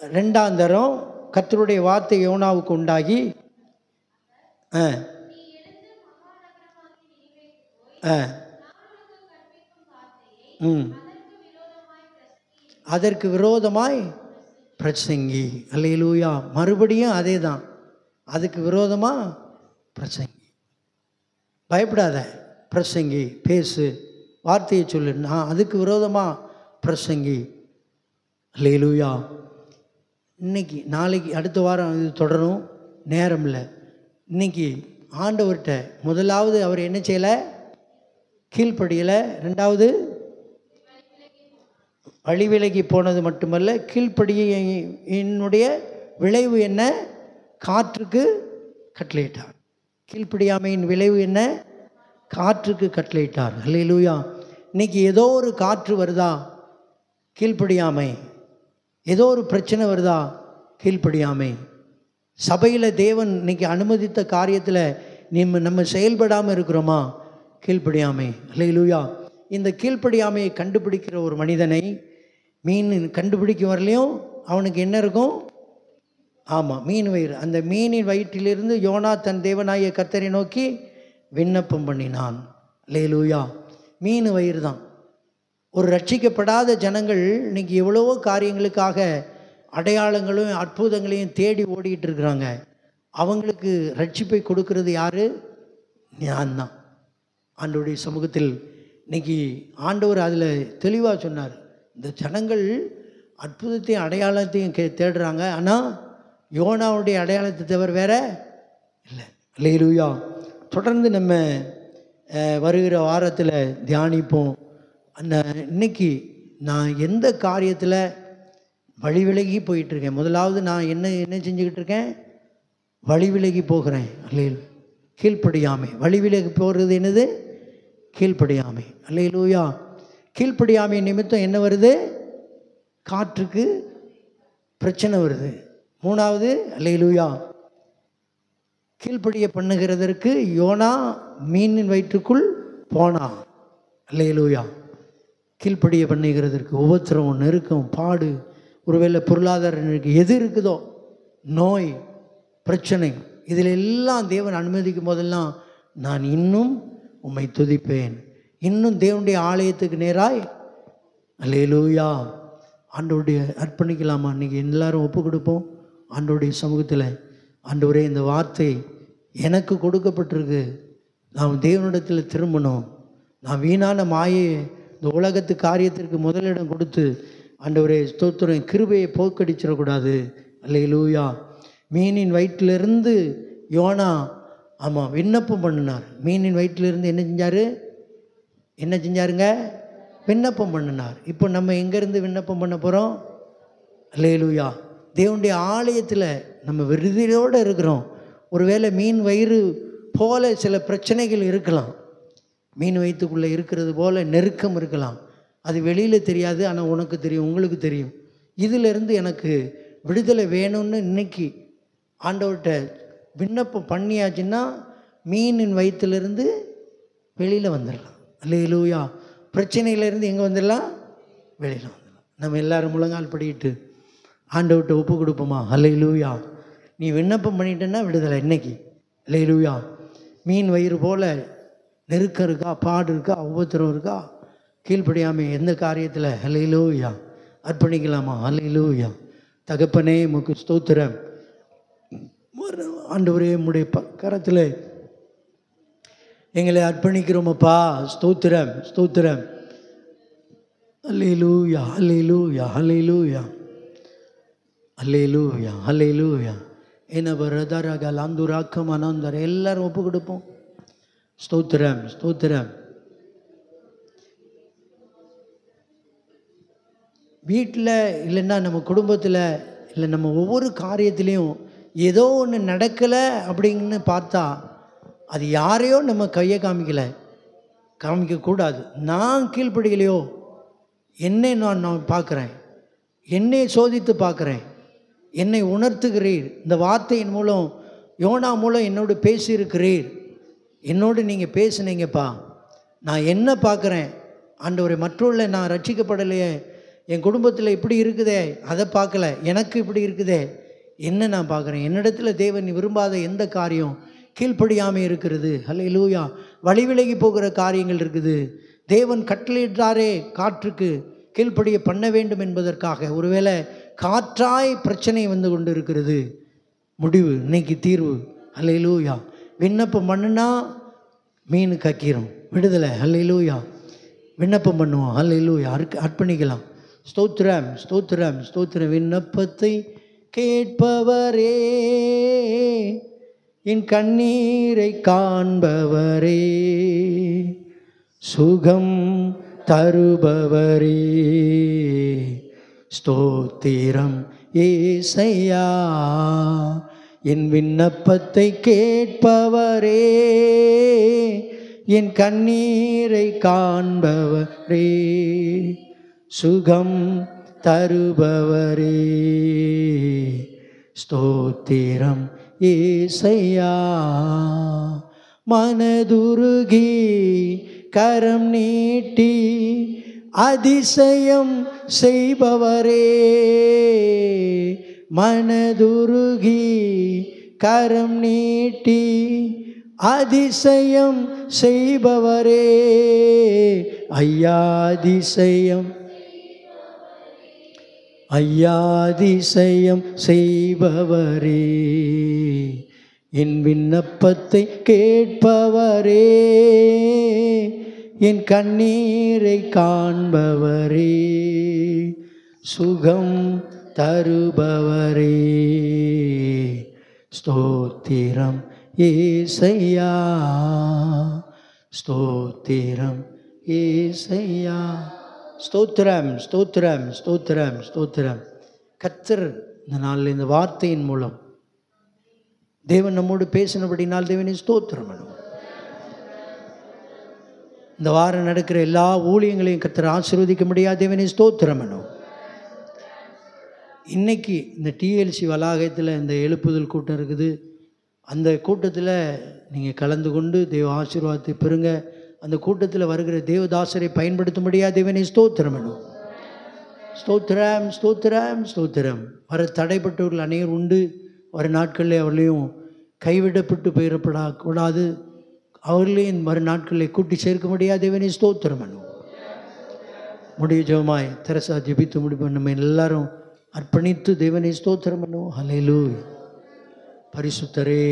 2ஆம் தரம் கர்த்தருடைய வார்த்தை யோனாவுக்கு உண்டாகி அதற்கு விரோதமாய் பிரசங்கி. அல்லேலூயா. மறுபடியும் அதே தான், அதுக்கு விரோதமாக பிரசங்கி. பயப்படாத, பிரசங்கி, பேசு, வார்த்தையை சொல்லு, நான் அதுக்கு விரோதமாக பிரசங்கி. அல்லேலூயா. இன்னைக்கு நாளைக்கு அடுத்த வாரம் இது தொடரும், நேரம் இல்லை. இன்னைக்கு ஆண்டவர்கிட்ட முதலாவது அவர் என்ன செய்யலை? கீழ்ப்படியலை. 2வது வழி விலகி போனது மட்டுமல்ல, கீழ்ப்படியினுடைய விளைவு என்ன? காற்றுக்கு கட்டளையிட்டார். கீழ்ப்படியாமையின் விளைவு என்ன? காற்றுக்கு கட்டளையிட்டார். அல்லேலூயா. இன்னைக்கு ஏதோ ஒரு காற்று வருதா? கீழ்ப்படியாமை. ஏதோ ஒரு பிரச்சனை வருதா? கீழ்ப்படியாமை. சபையில் தேவன் இன்னைக்கு அனுமதித்த காரியத்தில் நம்ம செயல்படாமல் இருக்கிறோமா? கீழ்ப்படியாமை. அல்லேலூயா. இந்த கீழ்ப்படியாமையை கண்டுபிடிக்கிற ஒரு மனிதனை மீன் கண்டுபிடிக்க வரலையும் அவனுக்கு என்ன இருக்கும்? ஆமாம், மீன் வயிறு. அந்த மீனின் வயிற்றிலிருந்து யோனா தன் தேவனாகிய கர்த்தரை நோக்கி விண்ணப்பம் பண்ணினான். அல்லேலூயா. மீன் வயிறு தான். ஒரு ரட்சிக்கப்படாத ஜனங்கள் இன்னைக்கு எவ்வளவோ காரியங்களுக்காக அடையாளங்களும் அற்புதங்களையும் தேடி ஓடிட்டு இருக்கிறாங்க. அவங்களுக்கு ரட்சிப்பை கொடுக்கறது யாரு? நான் தான். ஆண்டவருடைய சமூகத்தில் இன்னைக்கு ஆண்டவர் அதில் தெளிவாக சொன்னார். இந்த ஜனங்கள் அற்புதத்தையும் அடையாளத்தையும் தேடுறாங்க, ஆனால் யோனாவுடைய அடையாளத்தை தவிர வேற இல்லை. அல்லேலூயா. தொடர்ந்து நம்ம வருகிற வாரத்தில் தியானிப்போம். அந்த இன்னைக்கு நான் எந்த காரியத்தில் வழி விலகி போயிட்டுருக்கேன்? முதலாவது நான் என்ன செஞ்சுக்கிட்டு இருக்கேன்? வழி விலகி போகிறேன். அல்லேலூயா. கீழ்ப்படியாமை. வழி விலகி போகிறது என்னது? கீழ்ப்படியாமை. அல்லேலூயா. கீழ்ப்படியாமை நிமித்தம் என்ன வருது? காற்றுக்கு பிரச்சனை வருது. 3வது அல்லேலூயா, கீழ்ப்படிய பண்ணுகிறதற்கு யோனா மீனின் வயிற்றுக்குள் போனா. அல்லேலூயா. கீழ்ப்படிய பண்ணுகிறதற்கு உபத்திரம், நெருக்கம், பாடு, ஒருவேளை பொருளாதார நெருக்கம், எது இருக்குதோ, நோய், பிரச்சனை, இதில் எல்லாம் தேவன் அனுமதிக்கும் போதெல்லாம் நான் இன்னும் உம்மை துதிப்பேன், இன்னும் தேவனுடைய ஆலயத்துக்கு நேராய். அல்லேலூயா. ஆண்டவருடைய அர்ப்பணிக்கலாமா? இன்றைக்கி எல்லாரும் ஒப்பு கொடுப்போம் ஆண்டவருடைய சமூகத்தில். ஆண்டவரே, இந்த வார்த்தை எனக்கு கொடுக்கப்பட்டிருக்கு, நாம் தேவனிடத்தில் திரும்பணும். நான் வீணான மாயை இந்த உலகத்து காரியத்திற்கு முதலிடம் கொடுத்து ஆண்டவரே ஸ்தோத்திரம், கிருபையை போக்கடிச்சிடக்கூடாது. அல்லேலூயா. மீனின் வயிற்றிலிருந்து யோனா விண்ணப்பம் பண்ணினார். மீனின் வயிற்றிலிருந்து என்ன செஞ்சாருங்க? விண்ணப்பம் பண்ணினார். இப்போ நம்ம எங்கேருந்து விண்ணப்பம் பண்ண போகிறோம்? அல்லேலூயா. தேவனுடைய ஆலயத்தில் நம்ம விருதியோடு இருக்கிறோம். ஒருவேளை மீன் வயிறு போல சில பிரச்சனைகள் இருக்கலாம், மீன் வயிற்றுக்குள்ளே இருக்கிறது போல் நெருக்கம் இருக்கலாம். அது வெளியில் தெரியாது, ஆனால் உனக்கு தெரியும், உங்களுக்கு தெரியும். இதிலிருந்து எனக்கு விடுதலை வேணும்னு இன்னைக்கு ஆண்டவர்கிட்ட விண்ணப்பம் பண்ணியாச்சுன்னா மீனின் வயிற்றிலிருந்து வெளியில் வந்துடலாம். அல்லேலூயா. பிரச்சனையிலேருந்து எங்கே வந்துடலாம்? வெளியில் வந்துடலாம். நம்ம எல்லோரும் முழங்கால் படிக்கிட்டு ஆண்டவர்கிட்ட ஒப்பு கொடுப்போமா? அல்லேலூயா. நீ விண்ணப்பம் பண்ணிட்டேன்னா விடுதலை இன்னைக்கு. அல்லேலூயா. மீன் வயிறு போல் நெருக்கம் இருக்கா, பாடு இருக்கா, உபத்திரம் இருக்கா, கீழ்ப்படியாமல் எந்த காரியத்தில்? அல்லேலூயா. அர்ப்பணிக்கலாமா? அல்லேலூயா. தகப்பனே, உமக்கு ஸ்தோத்திரம். ஆண்டவரே உம்முடைய கரத்தில் எங்களை அர்ப்பணிக்கிறோமப்பா. ஸ்தோத்திரம் ஸ்தோத்திரம். அல்லேலூயா அல்லேலூயா அல்லேலூயா அல்லேலூயா அல்லேலூயா. என்ன ரதரக லாந்துராக்கம் அனந்தர் எல்லாரும் ஒப்பு கொடுப்போம். ஸ்தோத்திரம் ஸ்தோத்திரம். வீட்டில் இல்லைன்னா நம்ம குடும்பத்தில் இல்லை நம்ம ஒவ்வொரு காரியத்திலையும் ஏதோ ஒன்று நடக்கலை அப்படின்னு பார்த்தா அது யாரையோ நம்ம கையை காமிக்கக்கூடாது. நான் கீழ்ப்படிகளையோ என்னை நான் பார்க்குறேன், என்னை சோதித்து பார்க்குறேன், என்னை உணர்த்துகிறீர். இந்த வார்த்தையின் மூலம் யோனா மூலம் என்னோடு பேசியிருக்கிறீர், என்னோடு நீங்கள் பேசுனீங்கப்பா. நான் என்ன பார்க்குறேன் ஆண்டவரே, மற்றவர்களை நான் ரட்சிக்கப்படலையே, என் குடும்பத்தில் இப்படி இருக்குதே அதை பார்க்கல, எனக்கு இப்படி இருக்குதே என்ன நான் பார்க்குறேன். என்னிடத்தில் தேவன் விரும்பாத எந்த காரியம் கீழ்ப்படியாமல் இருக்கிறது. அல்லேலூயா. வழி விலகி போகிற காரியங்கள் இருக்குது. தேவன் கட்டளையிட்டாரே காற்றுக்கு கீழ்ப்படிய பண்ண வேண்டும் என்பதற்காக. ஒருவேளை காற்றாய் பிரச்சனை வந்து கொண்டு இருக்கிறது. முடிவு இன்னைக்கு தீர்வு. அல்லேலூயா. விண்ணப்பம் பண்ணுனா மீன் கக்கிரும், விடுதலை. அல்லேலூயா. விண்ணப்பம் பண்ணுவோம். அல்லேலூயா. அர்ப்பணிக்கலாம். ஸ்தோத்திரம் ஸ்தோத்திரம் ஸ்தோத்திரம். விண்ணப்பத்தை கேட்பவரே, என் கண்ணீரை காண்பவரே, சுகம் தருபவரே, ஸ்தோத்திரம் ஏசையா. என் விண்ணப்பத்தை கேட்பவரே, என் கண்ணீரை காண்பவரே, சுகம் தருபவரே, ஸ்தோத்திரம் ஏசையா. மனதுருகி கரம் நீட்டி அதிசயம் செய்பவரே, மனதுருகி கரம் நீட்டி அதிசயம் செய்பவரே, ஐயாதிசயம் ஐயாதிசயம் செய்பவரே, என் விண்ணப்பத்தை கேட்பவரே, என் கண்ணீரை காண்பவரே, சுகம் தருபவரே, ஸ்தோத்திரம் ஏசையா, ஸ்தோத்திரம் ஏசையா. ஸ்தோத்திரம் ஸ்தோத்திரம் ஸ்தோத்திரம் ஸ்தோத்திரம். கர்த்தர் இந்த நாளில் இந்த வார்த்தையின் மூலம் தேவன் நம்மோடு பேசினபடினால் தேவனை ஸ்தோத்திரம். இந்த வாரம் நடக்கிற எல்லா ஊழியங்களையும் கர்த்தர் ஆசீர்வதிக்க முடியாது. தேவனை ஸ்தோத்திரம். இன்னைக்கு இந்த டிஎல்சி வளாகத்தில் இந்த எழுப்புதல் கூட்டம் இருக்குது. அந்த கூட்டத்தில் நீங்கள் கலந்து கொண்டு தேவ ஆசீர்வாதத்தை பெறுங்க. அந்த கூட்டத்தில் வருகிற தேவதாசரை பயன்படுத்த முடியாது. தேவனை ஸ்தோத்திரம். ஸ்தோத்திரம் ஸ்தோத்திரம் ஸ்தோத்திரம். வர தடைப்பட்டவர்கள் அநேகர் உண்டு. வர நாட்களில் அவர்களையும் கைவிடப்பட்டு போயிடப்படக்கூடாது. அவர்களையும் வர நாட்களில் கூட்டி சேர்க்க முடியாது. தேவனை ஸ்தோத்திரம். முடிய ஜெபமாய் தெரசா ஜெபித்து முடிப்போம். நம்ம எல்லாரும் அர்ப்பணித்து தேவனை ஸ்தோத்திரம் பண்ணுவோம். ஹல்லேலூயா. பரிசுத்தரே,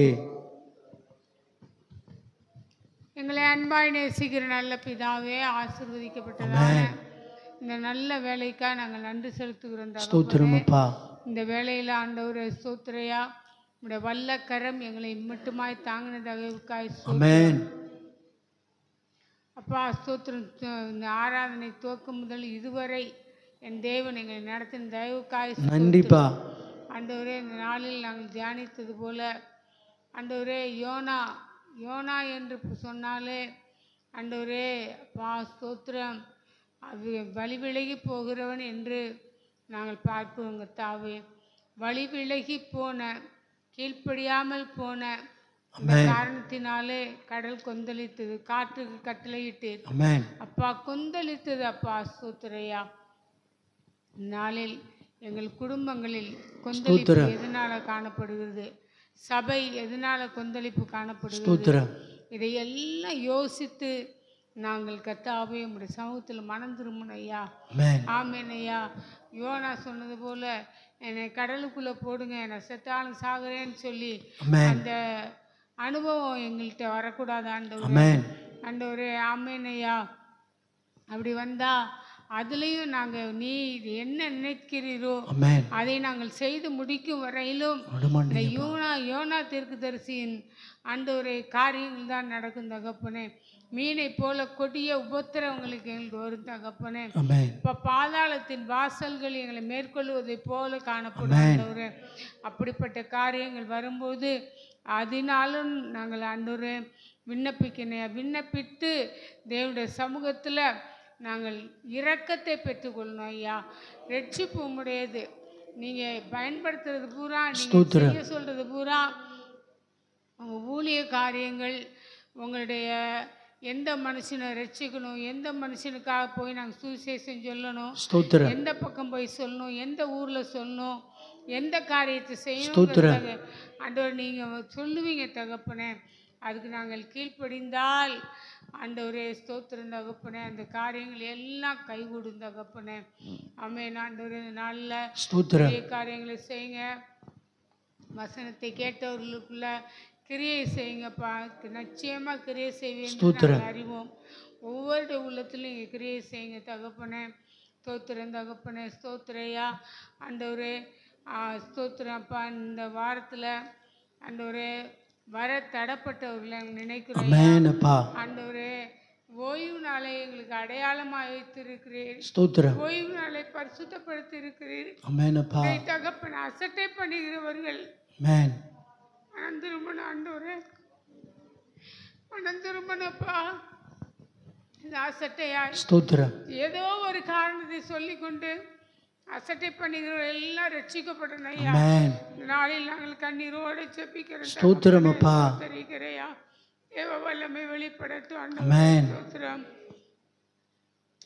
எங்களை அன்பாய் நேசிக்கிற நல்ல பிதாவே, ஆசீர்வதிக்கப்பட்டதான இந்த நல்ல வேலைக்காக நாங்கள் நன்றி செலுத்துகிறோம். ஸ்தோத்திரமப்பா. இந்த வேலையில் ஆண்டவரே ஸ்தோத்திரையா, உடைய வல்ல கரம் எங்களை மட்டுமாய் தாங்கினதாகவுக்காய் ஆமென். அப்பா ஸ்தோத்திரம். இந்த ஆராதனை துவக்கம் முதல் இதுவரை என் தேவன் எங்களை நடத்தின தயவுக்காய் நன்றிப்பா. ஆண்டவரே, இந்த நாளில் நாங்கள் தியானித்தது போல ஆண்டவரே, யோனா என்று சொன்னாலே ஆண்டவரே அப்பா ஸ்தோத்திரம், அது வழி விலகி போகிறவன் என்று நாங்கள் பார்க்கிறோங்க தாவே. வழி விலகி போன, கீழ்ப்படியாமல் போன அந்த காரணத்தினாலே கடல் கொந்தளித்தது, காற்றுக்கு கட்டளையிட்டீர் அப்பா, கொந்தளித்தது அப்பா ஸ்தோத்திரையா. நாளில் எங்கள் குடும்பங்களில் கொந்தளிப்பு எதனால காணப்படுகிறது, சபை எதனால கொந்தளிப்பு காணப்படுகிறது, இதையெல்லாம் யோசித்து நாங்கள் கர்த்தாவே உம்முடைய சமூகத்தில் மனம் திரும்பணும் ஐயா. ஆமென். ஆமென் ஐயா. யோனா சொன்னது போல என்னை கடலுக்குள்ளே போடுங்க, நான் செத்தாலும் சாகுறேன்னு சொல்லி ஆமென். அந்த அனுபவம் எங்கள்கிட்ட வரக்கூடாது ஆண்டவரே. ஆமென். ஆண்டவரே ஆமென் ஐயா. அப்படி வந்தால் அதுலேயும் நாங்கள் நீ இது என்ன நினைக்கிறீரோ ஆமென். அதை நாங்கள் செய்து முடிக்கும் வரையிலும் இந்த விடமாட்டீங்க. யோனா தீர்க்கதரிசியின் ஆண்டவரே காரியங்கள் தான் நடக்கும் தகப்பனே. மீனை போல கொடிய உபத்திரவங்களுக்கு எங்களுக்கு வரும் தகப்பனே. ஆமென். இப்போ பாதாளத்தின் வாசல்கள் எங்களை மேற்கொள்வதை போல காணப்படும் ஆண்டவரே. அப்படிப்பட்ட காரியங்கள் வரும்போது அதனாலும் நாங்கள் ஆண்டவரே விண்ணப்பித்து தேவனுடைய சமூகத்தில் நாங்கள் இரக்கத்தை பெற்றுக்கொள்ளணும் ஐயா. ரட்சிப்பு உம்முடையது. நீங்கள் பயன்படுத்துறது பூரா, நீங்கள் செய்ய சொல்கிறது பூரா உங்கள் ஊழிய காரியங்கள், உங்களுடைய எந்த மனுஷனை ரட்சிக்கணும், எந்த மனுஷனுக்காக போய் நாங்கள் சுவிசேஷம் சொல்லணும், எந்த பக்கம் போய் சொல்லணும், எந்த ஊரில் சொல்லணும், எந்த காரியத்தை செய்யணும் ஆண்டவர் நீங்கள் சொல்லுவீங்க தகப்பனே. அதுக்கு நாங்கள் கீழ்ப்படிந்தால் ஆண்டவரே ஸ்தோத்திரம் தகப்பனே, அந்த காரியங்கள் எல்லாம் கைகூடும் தகப்பனே. ஆமென் ஆண்டவரே. நல்ல பெரிய காரியங்களை செய்யுங்க. வசனத்தை கேட்டவர்களுக்குள்ள கிரியை செய்யுங்கப்பா. நிச்சயமாக கிரியை செய்வீங்க அறிவோம். ஒவ்வொருடைய உள்ளத்திலும் நீங்கள் கிரியை செய்யுங்க தகப்பனே. ஸ்தோத்திரம் தகப்பனே. ஸ்தோத்திரையா ஆண்டவரே. ஸ்தோத்திரம்ப்பா. இந்த வாரத்தில் ஆண்டவரே வர தடப்பட்டவர்களை நினைக்கிறோம் ஆண்டவரே. ஓய்வு நாளை எங்களுக்கு அடையாளமாக வைத்திருக்கிறீர். ஓய்வு நாளை பரிசுத்தப்படுத்தி இருக்கிறீர் தகப்பனை. அசட்டை பண்ணுகிறவர்கள் மனம் திரும்பணும் ஆண்டவரே. மனம் திரும்பணும்ப்பா. இந்த அசட்டையா ஏதோ ஒரு காரணத்தை சொல்லிக்கொண்டு அசட்டை பண்ணுகிற எல்லாம் ரட்சிக்கப்படணும் ஐயா. நாளில் நாங்கள் கண்ணீரோடு ஜெபிக்கிறோம். ஸ்தோத்திரம்ப்பா. தேவ வல்லமை வெளிப்படட்டும்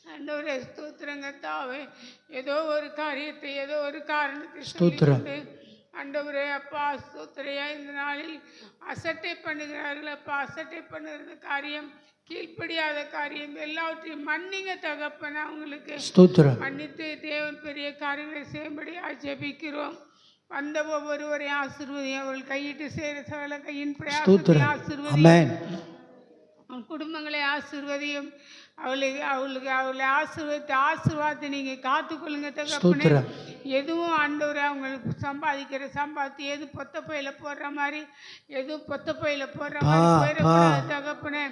ஆண்டவரே. ஸ்தோத்திரங்க தாவே. ஏதோ ஒரு காரியத்தை ஏதோ ஒரு காரணத்தை சொல்லிக்கொண்டு ஆண்டவரே அப்பா ஸ்தோத்திரையா இந்த நாளில் அசட்டை பண்ணுகிறார்கள் அப்பா. அசட்டை பண்ணுகிற காரியம், கீழ்ப்படியாத காரியம் எல்லாவற்றையும் மன்னிங்க தகப்பன. அவங்களுக்கு மன்னித்து தேவன் பெரிய காரியங்களை செய்யும்படியாக ஜெபிக்கிறோம். வந்த ஒவ்வொருவரையும் ஆசீர்வதியும். அவர்கள் கையிட்டு செய்கிற சகல கையின் பிரயாசத்தை ஆசீர்வதியும். குடும்பங்களை ஆசீர்வதியும். அவளை ஆசீர்வதித்து ஆசீர்வாதத்தை நீங்கள் காத்துக்கொள்ளுங்க தகப்பனே. எதுவும் ஆண்டவரை அவங்களுக்கு சம்பாதிக்கிற சம்பாதி எது பொத்த பையில போடுற மாதிரி, எதுவும் பொத்த பையில போடுற மாதிரி போயிடக்கூடாது தகப்பனே.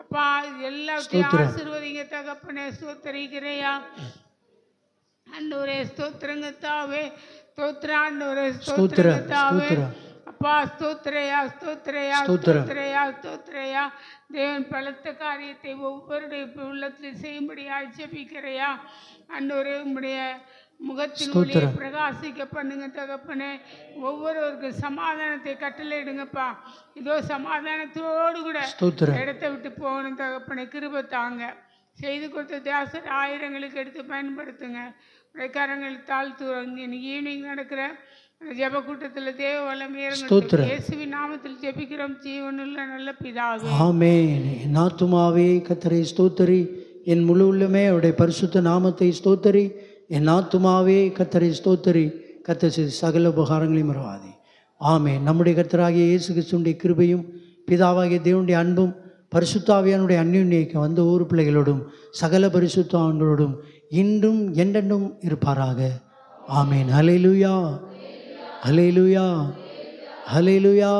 அப்பா எல்லாத்தையும் ஆசீர்வதிங்க தகப்பனே. ஸ்தோத்திரிக்கிறையா ஆண்டவரே. ஸ்தோத்திரங்க தாவே. ஸ்தோத்திரம் ஆண்டவரே. ஸ்தோத்திரங்க தாவே அப்பா. ஸ்தோத்திரையா ஸ்தோத்திரையா ஸ்தோத்திரையா ஸ்தோத்திரையா. தேவன் பலத்த காரியத்தை ஒவ்வொருடைய உள்ளத்தில் செய்யும்படியாக ஜெபிக்கிறையா ஆண்டவரே. உம்முடைய முகத்தினுடைய பிரகாசிக்க பண்ணுங்க தகப்பனே. ஒவ்வொருவருக்கும் சமாதானத்தை கட்டளையிடுங்கப்பா. இதோ சமாதானத்தோடு கூட இடத்தை விட்டு போகணும் தகப்பனே. கிருபை தாங்க. செய்து கொடுத்த தாசர் ஆயிரங்களுக்கு எடுத்து பயன்படுத்துங்க. உடைக்காரங்கள் தாழ்த்துவாங்க. இன்னைக்கு ஈவினிங் நடக்கிற ஜெப கூட்டத்தில் தேவ வல்லமை இயேசுவின் நாமத்தில் ஜெபிக்கிறோம் ஜீவனுள்ள நல்ல பிதாவே. ஆமென். என் ஆத்துமாவே கர்த்தரை ஸ்தோத்திரி, என் முழு உள்ளமே அவருடைய பரிசுத்த நாமத்தை ஸ்தோத்திரி. என் ஆத்துமாவே கர்த்தரை ஸ்தோத்திரி, கர்த்தர் செய்த சகல உபகாரங்களையும் மறவாதே. ஆமென். நம்முடைய கர்த்தராகிய இயேசு கிறிஸ்துவின் கிருபையும் பிதாவாகிய தேவனுடைய அன்பும் பரிசுத்தாவியானுடைய அந்யோன்யம் வந்த ஊர் பிள்ளைகளோடும் சகல பரிசுத்தவான்களோடும் இன்றும் என்றென்றும் இருப்பாராக. ஆமென். ஹல்லேலூயா, ஹல்லேலூயா, ஹல்லேலூயா.